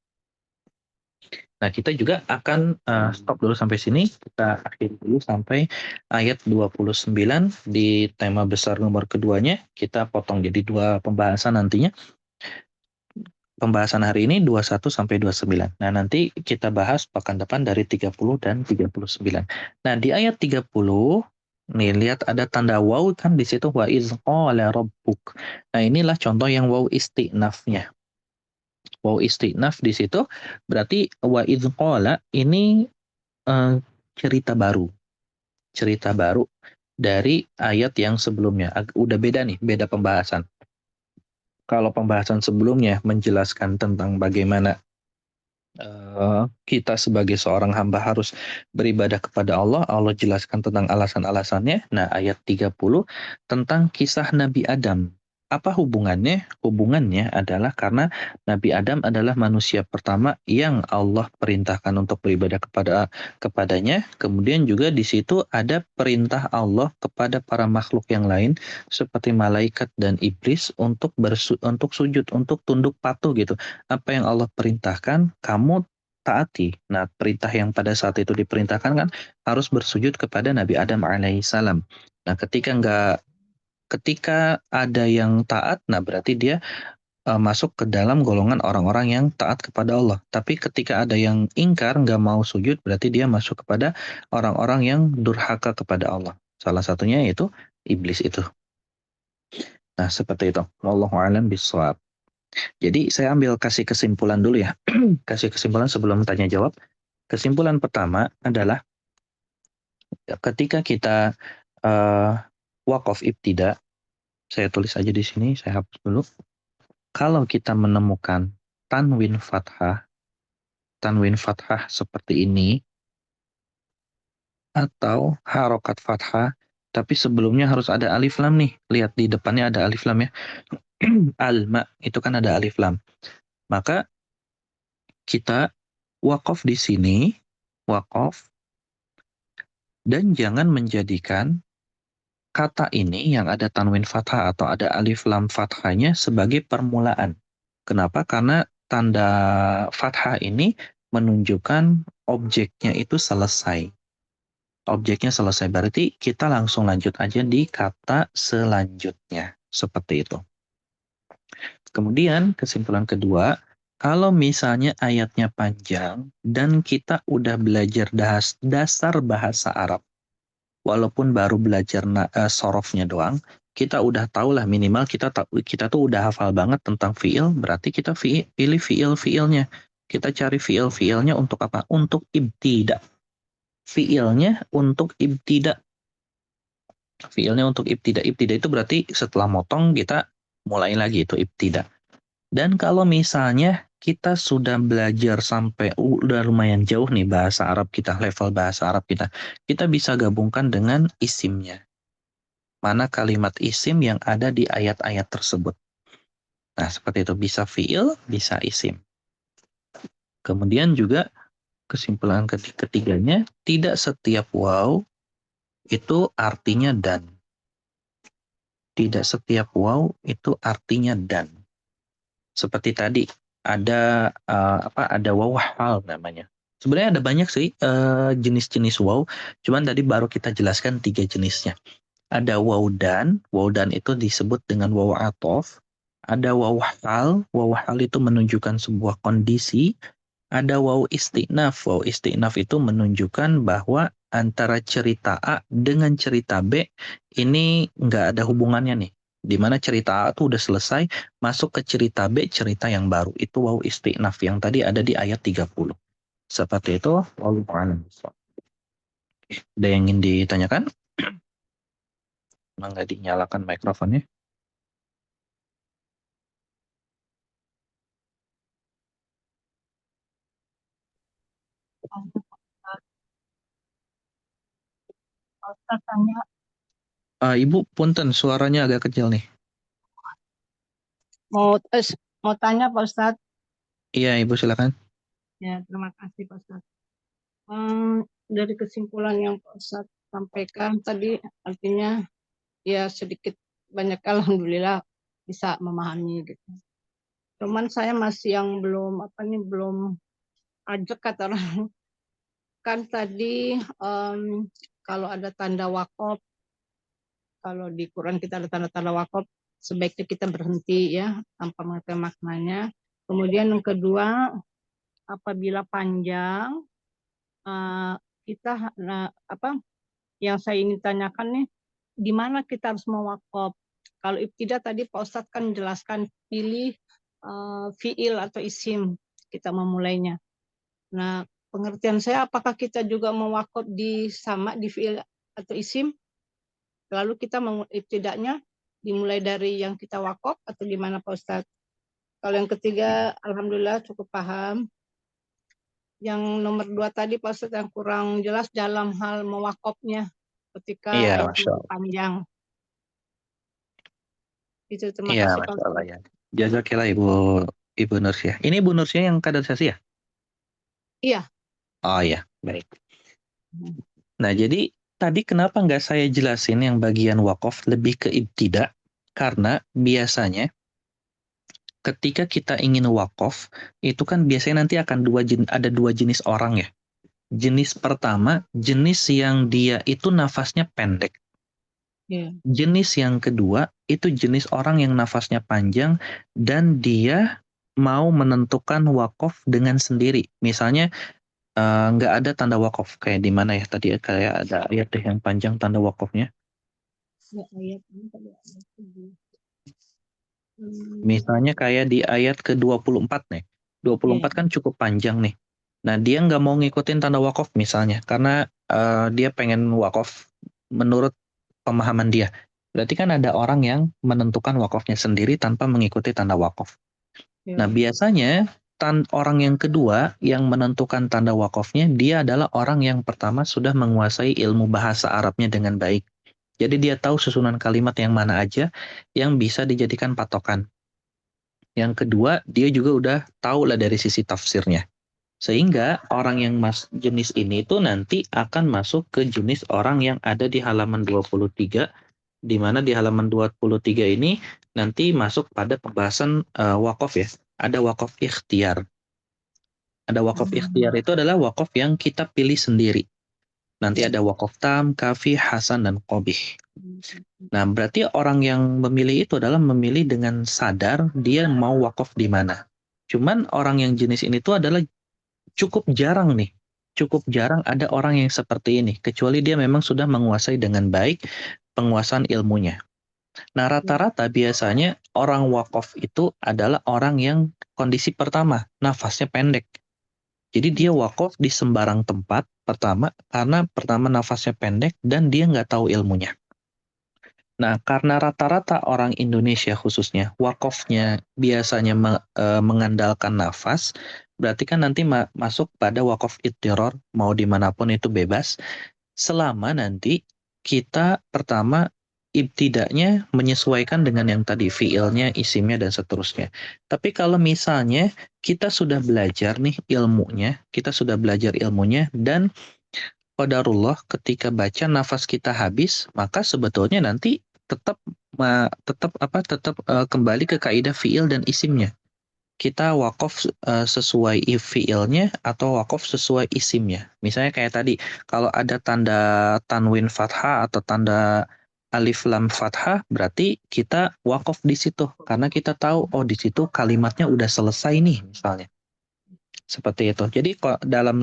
Nah, kita juga akan stop dulu sampai sini. Kita akhiri dulu sampai ayat 29 di tema besar nomor keduanya. Kita potong jadi dua pembahasan nantinya. Pembahasan hari ini 21 sampai 29. Nah, nanti kita bahas pekan depan dari 30 dan 39. Nah, di ayat 30 nih lihat ada tanda waw kan di situ wa iz qala rabbuk. Nah, inilah contoh yang waw istinafnya. Waw istinaf di situ berarti wa iz qala ini cerita baru. Cerita baru dari ayat yang sebelumnya. Udah beda nih, beda pembahasan. Kalau pembahasan sebelumnya menjelaskan tentang bagaimana kita sebagai seorang hamba harus beribadah kepada Allah. Allah jelaskan tentang alasan-alasannya. Nah, ayat 30 tentang kisah Nabi Adam. Apa hubungannya? Hubungannya adalah karena Nabi Adam adalah manusia pertama yang Allah perintahkan untuk beribadah kepadanya. Kemudian juga di situ ada perintah Allah kepada para makhluk yang lain seperti malaikat dan iblis untuk sujud, untuk tunduk patuh gitu. Apa yang Allah perintahkan, kamu taati. Nah, perintah yang pada saat itu diperintahkan kan harus bersujud kepada Nabi Adam alaihissalam. Nah, ketika ada yang taat, nah berarti dia masuk ke dalam golongan orang-orang yang taat kepada Allah. Tapi ketika ada yang ingkar, nggak mau sujud, berarti dia masuk kepada orang-orang yang durhaka kepada Allah. Salah satunya yaitu iblis itu. Nah, seperti itu. Wallahu a'lam bishawab. Jadi saya ambil kasih kesimpulan dulu ya. Kasih kesimpulan sebelum tanya jawab. Kesimpulan pertama adalah ketika kita uh, wakaf ibtida, saya tulis aja di sini, saya hapus dulu. Kalau kita menemukan tanwin fathah seperti ini, atau harokat fathah, tapi sebelumnya harus ada alif lam nih. Lihat di depannya ada alif lam ya. Alma, itu kan ada alif lam. Maka kita wakaf di sini, wakaf, dan jangan menjadikan kata ini yang ada tanwin fathah atau ada alif lam fathahnya sebagai permulaan. Kenapa? Karena tanda fathah ini menunjukkan objeknya itu selesai. Objeknya selesai, berarti kita langsung lanjut aja di kata selanjutnya. Seperti itu. Kemudian kesimpulan kedua, kalau misalnya ayatnya panjang dan kita udah belajar dasar bahasa Arab, walaupun baru belajar sorofnya doang, kita udah tahu lah minimal kita tuh udah hafal banget tentang fiil, berarti kita pilih fiil-fiilnya. Kita cari fiil-fiilnya untuk apa? Untuk ibtida. Fiilnya untuk ibtida. Fiilnya untuk ibtida. Ibtida itu berarti setelah motong kita mulai lagi itu ibtida. Dan kalau misalnya kita sudah belajar sampai udah lumayan jauh nih bahasa Arab kita, level bahasa Arab kita bisa gabungkan dengan isimnya. Mana kalimat isim yang ada di ayat-ayat tersebut. Nah, seperti itu. Bisa fiil, bisa isim. Kemudian juga kesimpulan ketiganya, tidak setiap waw itu artinya dan. Tidak setiap waw itu artinya dan. Seperti tadi, ada ada waw hal namanya. Sebenarnya ada banyak sih jenis-jenis waw, cuman tadi baru kita jelaskan 3 jenisnya. Ada waw dan itu disebut dengan waw atof. Ada waw hal itu menunjukkan sebuah kondisi. Ada waw istinaf itu menunjukkan bahwa antara cerita A dengan cerita B ini nggak ada hubungannya nih. Di mana cerita A itu udah selesai, masuk ke cerita B, cerita yang baru. Itu waw istinaf yang tadi ada di ayat 30. Seperti itu, wallahu a'lam. Ada yang ingin ditanyakan? Nggak dinyalakan mikrofonnya? Ustaz tanya, Ibu, punten, suaranya agak kecil nih. mau mau tanya Pak Ustaz. Iya, Ibu silakan. Ya, terima kasih Pak Ustaz. Dari kesimpulan yang Pak Ustaz sampaikan tadi, artinya ya sedikit banyak alhamdulillah bisa memahami gitu. Cuman saya masih yang belum ajak kata orang. Kan tadi kalau ada tanda wakaf, kalau di Quran kita ada tanda-tanda wakaf, sebaiknya kita berhenti ya tanpa mengerti maknanya. Kemudian yang kedua, apabila panjang, kita yang saya ingin tanyakan nih, di mana kita harus mewakaf? Kalau ibtidah tadi Pak Ustadz kan menjelaskan pilih fiil atau isim kita memulainya. Nah, pengertian saya apakah kita juga mewakaf sama di fiil atau isim? Lalu kita ibtidahnya dimulai dari yang kita wakaf atau gimana Pak Ustadz? Kalau yang ketiga, alhamdulillah cukup paham. Yang nomor 2 tadi Pak Ustadz yang kurang jelas dalam hal mewakafnya ketika Iya, ayat Masya Allah. panjang. Itu terima Iya, kasih Pak Masya Allah Ustadz. ya. Jazakillah Ibu Nursyah. Ini Ibu Nursyah yang kaderisasi ya? Iya. Oh iya, baik. Nah, jadi tadi kenapa nggak saya jelasin yang bagian wakaf lebih ke ibtidah? Karena biasanya ketika kita ingin wakaf, itu kan biasanya nanti akan ada 2 jenis orang ya. Jenis pertama, jenis yang dia itu nafasnya pendek. Iya. Jenis yang kedua itu jenis orang yang nafasnya panjang dan dia mau menentukan wakaf dengan sendiri. Misalnya nggak ada tanda wakaf kayak di mana ya tadi kayak ada ayat deh yang panjang tanda wakafnya. Ya, ayat ini tadi ada tujuh. Misalnya kayak di ayat ke-24 nih. 24 Iya. kan cukup panjang nih. Nah, dia nggak mau ngikutin tanda wakaf misalnya karena dia pengen wakaf menurut pemahaman dia. Berarti kan ada orang yang menentukan wakafnya sendiri tanpa mengikuti tanda wakaf. Nah, Iya. biasanya orang yang kedua yang menentukan tanda wakafnya, dia adalah orang yang pertama sudah menguasai ilmu bahasa Arabnya dengan baik. Jadi dia tahu susunan kalimat yang mana aja yang bisa dijadikan patokan. Yang kedua, dia juga udah tahu lah dari sisi tafsirnya. Sehingga orang yang jenis ini itu nanti akan masuk ke jenis orang yang ada di halaman 23, di mana di halaman 23 ini nanti masuk pada pembahasan wakaf ya. Ada wakaf ikhtiar. Ada wakaf ikhtiar itu adalah wakaf yang kita pilih sendiri. Nanti ada wakaf tam, kafi, hasan, dan qabih. Nah, berarti orang yang memilih itu adalah memilih dengan sadar dia mau wakaf di mana. Cuman orang yang jenis ini tuh adalah cukup jarang nih. Cukup jarang ada orang yang seperti ini. Kecuali dia memang sudah menguasai dengan baik penguasaan ilmunya. Nah, rata-rata biasanya orang wakaf itu adalah orang yang kondisi pertama, nafasnya pendek. Jadi dia wakaf di sembarang tempat pertama, karena pertama nafasnya pendek dan dia nggak tahu ilmunya. Nah, karena rata-rata orang Indonesia khususnya wakafnya biasanya mengandalkan nafas, berarti kan nanti masuk pada wakaf idtiror, mau dimanapun itu bebas, selama nanti kita pertama ibtidaknya menyesuaikan dengan yang tadi fiilnya, isimnya, dan seterusnya. Tapi kalau misalnya kita sudah belajar nih ilmunya, dan qadarullah ketika baca nafas kita habis, maka sebetulnya nanti tetap kembali ke kaidah fiil dan isimnya. Kita wakaf sesuai fiilnya atau wakaf sesuai isimnya. Misalnya kayak tadi, kalau ada tanda tanwin fathah atau tanda alif lam fathah, berarti kita wakaf di situ karena kita tahu oh di situ kalimatnya udah selesai nih misalnya. Seperti itu. Jadi dalam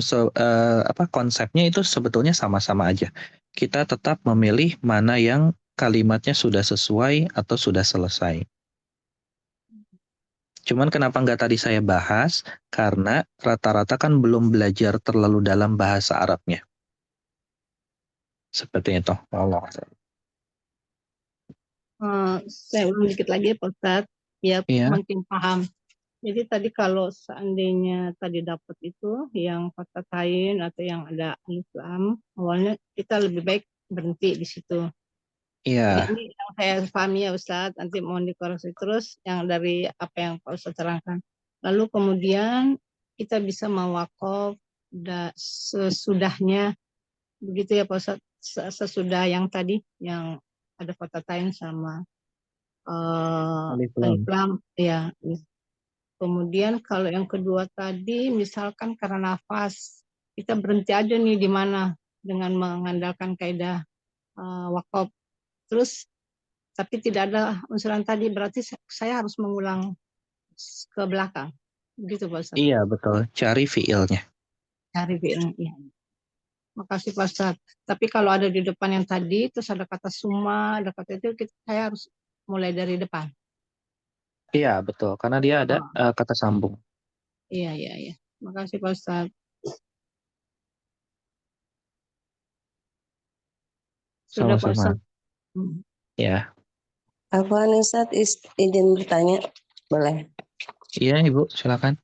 konsepnya itu sebetulnya sama-sama aja. Kita tetap memilih mana yang kalimatnya sudah sesuai atau sudah selesai. Cuman kenapa nggak tadi saya bahas? Karena rata-rata kan belum belajar terlalu dalam bahasa Arabnya. Seperti itu. Allah. Saya ulang dikit lagi ya Pak Ustadz, ya Iya, makin paham. Jadi tadi kalau seandainya tadi dapat itu yang fathah atau yang ada alif lam, awalnya kita lebih baik berhenti di situ. iya, Ini yang saya pahami ya Ustadz, nanti mohon dikoreksi terus yang dari apa yang Pak Ustadz terangkan. Lalu kemudian kita bisa mewakaf sesudahnya, begitu ya Pak Ustadz, sesudah yang tadi yang ada fathah sama alif alif lam. lam, ya. Kemudian kalau yang kedua tadi, misalkan karena nafas, kita berhenti aja nih di mana dengan mengandalkan kaidah wakaf. Terus tapi tidak ada unsuran tadi, berarti saya harus mengulang ke belakang. Begitu Pak Ustadz. Iya, betul. Cari fiilnya. Cari fiilnya. Iya. Makasih Pak Ustadz. Tapi kalau ada di depan yang tadi, terus ada kata summa, ada kata itu, saya harus mulai dari depan. Iya, betul. Karena dia ada Oh, kata sambung. iya, iya, iya. Makasih Pak Ustadz. Sudah Pak Sama-sama. Ustadz. Ya. Afwan Ustadz, izin bertanya, boleh? Iya, Ibu, silakan.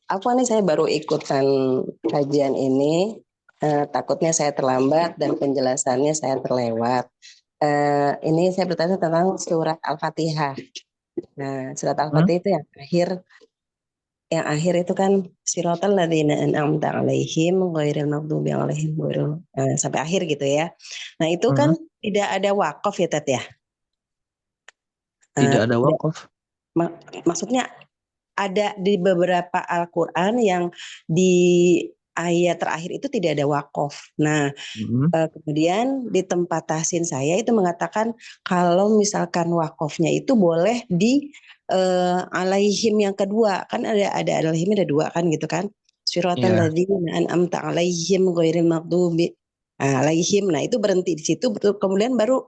Afwan nih saya baru ikutan kajian ini, takutnya saya terlambat dan penjelasannya saya terlewat. Ini saya bertanya tentang surat Al-Fatihah. Nah, surat Al-Fatihah itu yang akhir itu kan siratal ladzina an'amta 'alaihim ghairil maghdubi 'alaihim sampai akhir gitu ya. Nah, itu kan tidak ada wakaf ya Tat ya. Tidak ada wakaf. Maksudnya ada di beberapa Al-Qur'an yang di ayat terakhir itu tidak ada wakof. Nah, kemudian di tempat tahsin saya itu mengatakan kalau misalkan wakofnya itu boleh di alaihim yang kedua, kan ada alaihim ada dua kan gitu kan, siratal Iya. ladzina an'amta alaihim ghairil maghdubi alaihim. Nah itu berhenti di situ, betul. Kemudian baru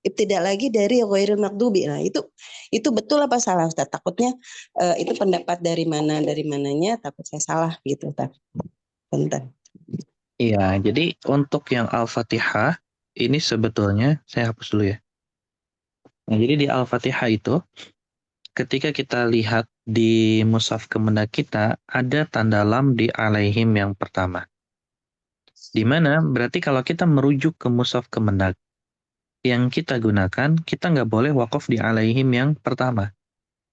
tidak lagi dari ghairil maghdubi. Nah itu betul apa salah Ustaz? Takutnya itu pendapat dari mananya, takut saya salah gitu Ustaz. Bentar. Iya, jadi untuk yang Al-Fatihah ini sebetulnya saya hapus dulu ya. Nah, jadi di Al-Fatihah itu ketika kita lihat di mushaf kemendak kita ada tanda lam di alaihim yang pertama. Di mana berarti kalau kita merujuk ke mushaf kemendak yang kita gunakan, kita nggak boleh wakaf di alaihim yang pertama.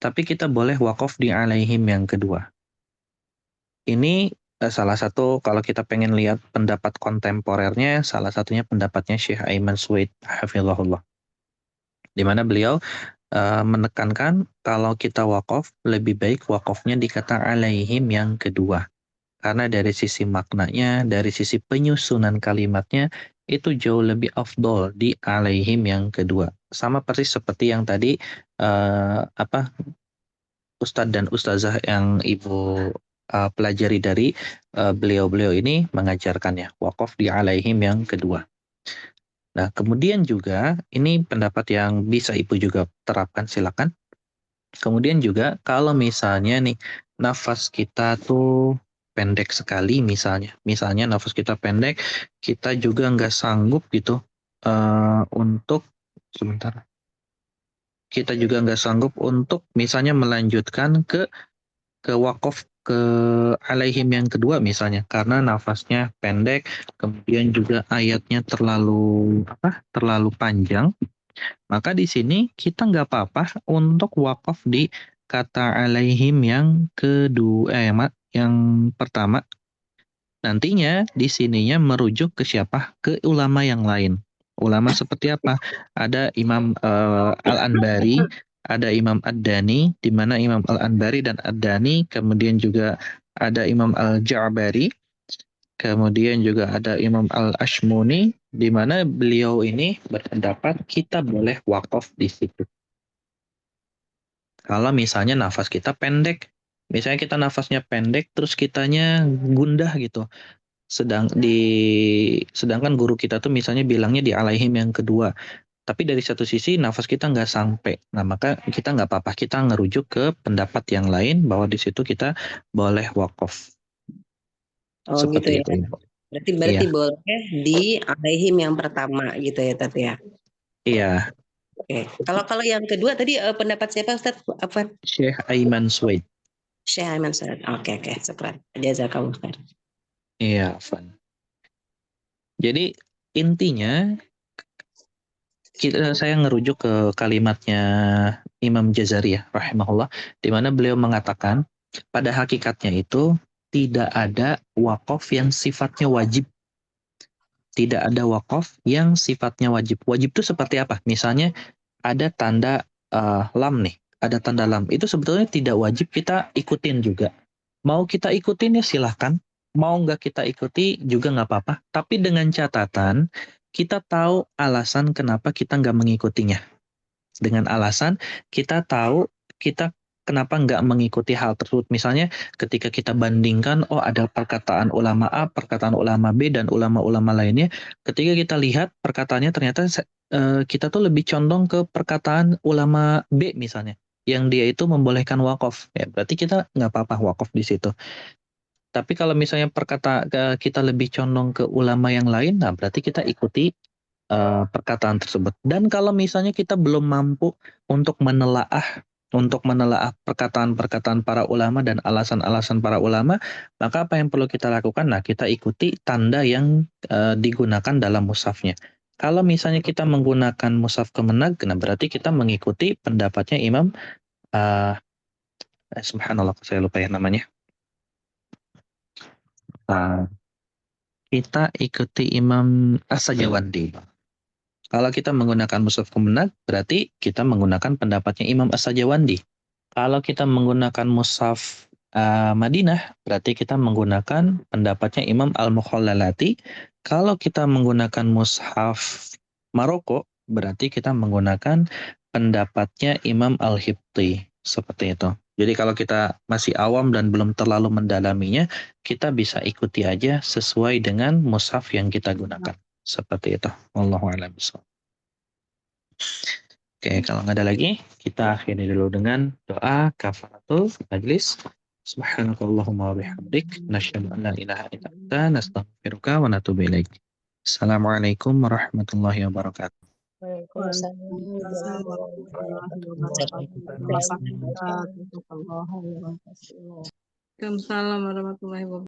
Tapi kita boleh wakaf di alaihim yang kedua. Ini salah satu kalau kita pengen lihat pendapat kontemporernya, salah satunya pendapatnya Syekh Aiman Suwaid hafizahullah. Di mana beliau menekankan kalau kita wakaf lebih baik wakafnya di kata alaihim yang kedua. Karena dari sisi maknanya, dari sisi penyusunan kalimatnya itu jauh lebih afdol di alaihim yang kedua. Sama persis seperti yang tadi Ustadz dan Ustazah yang Ibu pelajari dari beliau-beliau ini mengajarkannya. Wakaf di alaihim yang kedua. Nah, kemudian juga ini pendapat yang bisa Ibu juga terapkan, silakan. Kemudian juga kalau misalnya nih nafas kita tuh pendek sekali misalnya nafas kita pendek, kita juga nggak sanggup gitu untuk sebentar. Kita juga nggak sanggup untuk misalnya melanjutkan ke wakaf ke alaihim yang kedua misalnya karena nafasnya pendek, kemudian juga ayatnya terlalu panjang, maka di sini kita nggak apa-apa untuk wakaf di kata alaihim yang kedua yang pertama. Nantinya di sininya merujuk ke siapa? Ke ulama yang lain. Ulama seperti apa? Ada Imam Al-Anbari, ada Imam Ad-Dani, di mana Imam Al-Anbari dan Ad-Dani, kemudian juga ada Imam Al-Ja'bari, kemudian juga ada Imam Al-Ashmuni, di mana beliau ini berpendapat kita boleh wakaf di situ. Kalau misalnya nafas kita pendek, misalnya kita nafasnya pendek, terus kitanya gundah gitu. Sedangkan guru kita tuh misalnya bilangnya di alaihim yang kedua. Tapi dari satu sisi nafas kita nggak sampai. Nah, maka kita nggak apa-apa. Kita ngerujuk ke pendapat yang lain bahwa di situ kita boleh wakaf. Oh gitu Seperti ya. itu. Berarti Iya. boleh di alaihim yang pertama gitu ya Tati ya. Iya. Oke. Kalau yang kedua tadi pendapat siapa Ustaz? Apa? Syekh Aiman Suwaid. Syekh Aiman Ustaz. Oke, syukran. Jazakallah khair. Iya, Van. Jadi intinya saya ngerujuk ke kalimatnya Imam Jazari ya, rahimahullah, di mana beliau mengatakan pada hakikatnya itu tidak ada wakaf yang sifatnya wajib. Tidak ada wakaf yang sifatnya wajib. Wajib itu seperti apa? Misalnya ada tanda lam nih, ada tanda lam. Itu sebetulnya tidak wajib kita ikutin juga. Mau kita ikutin ya silahkan. Mau nggak kita ikuti juga nggak apa-apa. Tapi dengan catatan kita tahu alasan kenapa kita nggak mengikutinya. Dengan alasan kita tahu kita kenapa nggak mengikuti hal tersebut. Misalnya ketika kita bandingkan, oh ada perkataan ulama A, perkataan ulama B, dan ulama-ulama lainnya. Ketika kita lihat perkataannya ternyata kita tuh lebih condong ke perkataan ulama B misalnya. Yang dia itu membolehkan wakaf. Ya, berarti kita nggak apa-apa wakaf di situ. Tapi kalau misalnya kita lebih condong ke ulama yang lain, nah berarti kita ikuti perkataan tersebut. Dan kalau misalnya kita belum mampu untuk menelaah perkataan-perkataan para ulama dan alasan-alasan para ulama, maka apa yang perlu kita lakukan? Nah, kita ikuti tanda yang digunakan dalam mushafnya. Kalau misalnya kita menggunakan mushaf Kemenag, nah berarti kita mengikuti pendapatnya Imam subhanallah, saya lupa ya namanya. Kita ikuti Imam As-Sajawandi. Kalau kita menggunakan mushaf Kemenag, berarti kita menggunakan pendapatnya Imam As-Sajawandi. Kalau kita menggunakan mushaf Madinah, berarti kita menggunakan pendapatnya Imam Al-Mukhallalati. Kalau kita menggunakan mushaf Maroko, berarti kita menggunakan pendapatnya Imam Al-Hibti. Seperti itu. Jadi kalau kita masih awam dan belum terlalu mendalaminya, kita bisa ikuti aja sesuai dengan mushaf yang kita gunakan. Seperti itu. Wallahu a'lam bishawab. Oke, kalau nggak ada lagi, kita akhiri dulu dengan doa kafaratul majlis. Subhanakallahumma wa bihamdik, nasyhadu an la ilaha illa anta, nastaghfiruka wa natubu ilaik. Assalamualaikum warahmatullahi wabarakatuh. Waalaikumsalam Waalaikumsalam warahmatullahi wabarakatuh. Terima kasih Ustaz. Jazakallahu khairan. Waalaikumsalam warahmatullahi wabarakatuh.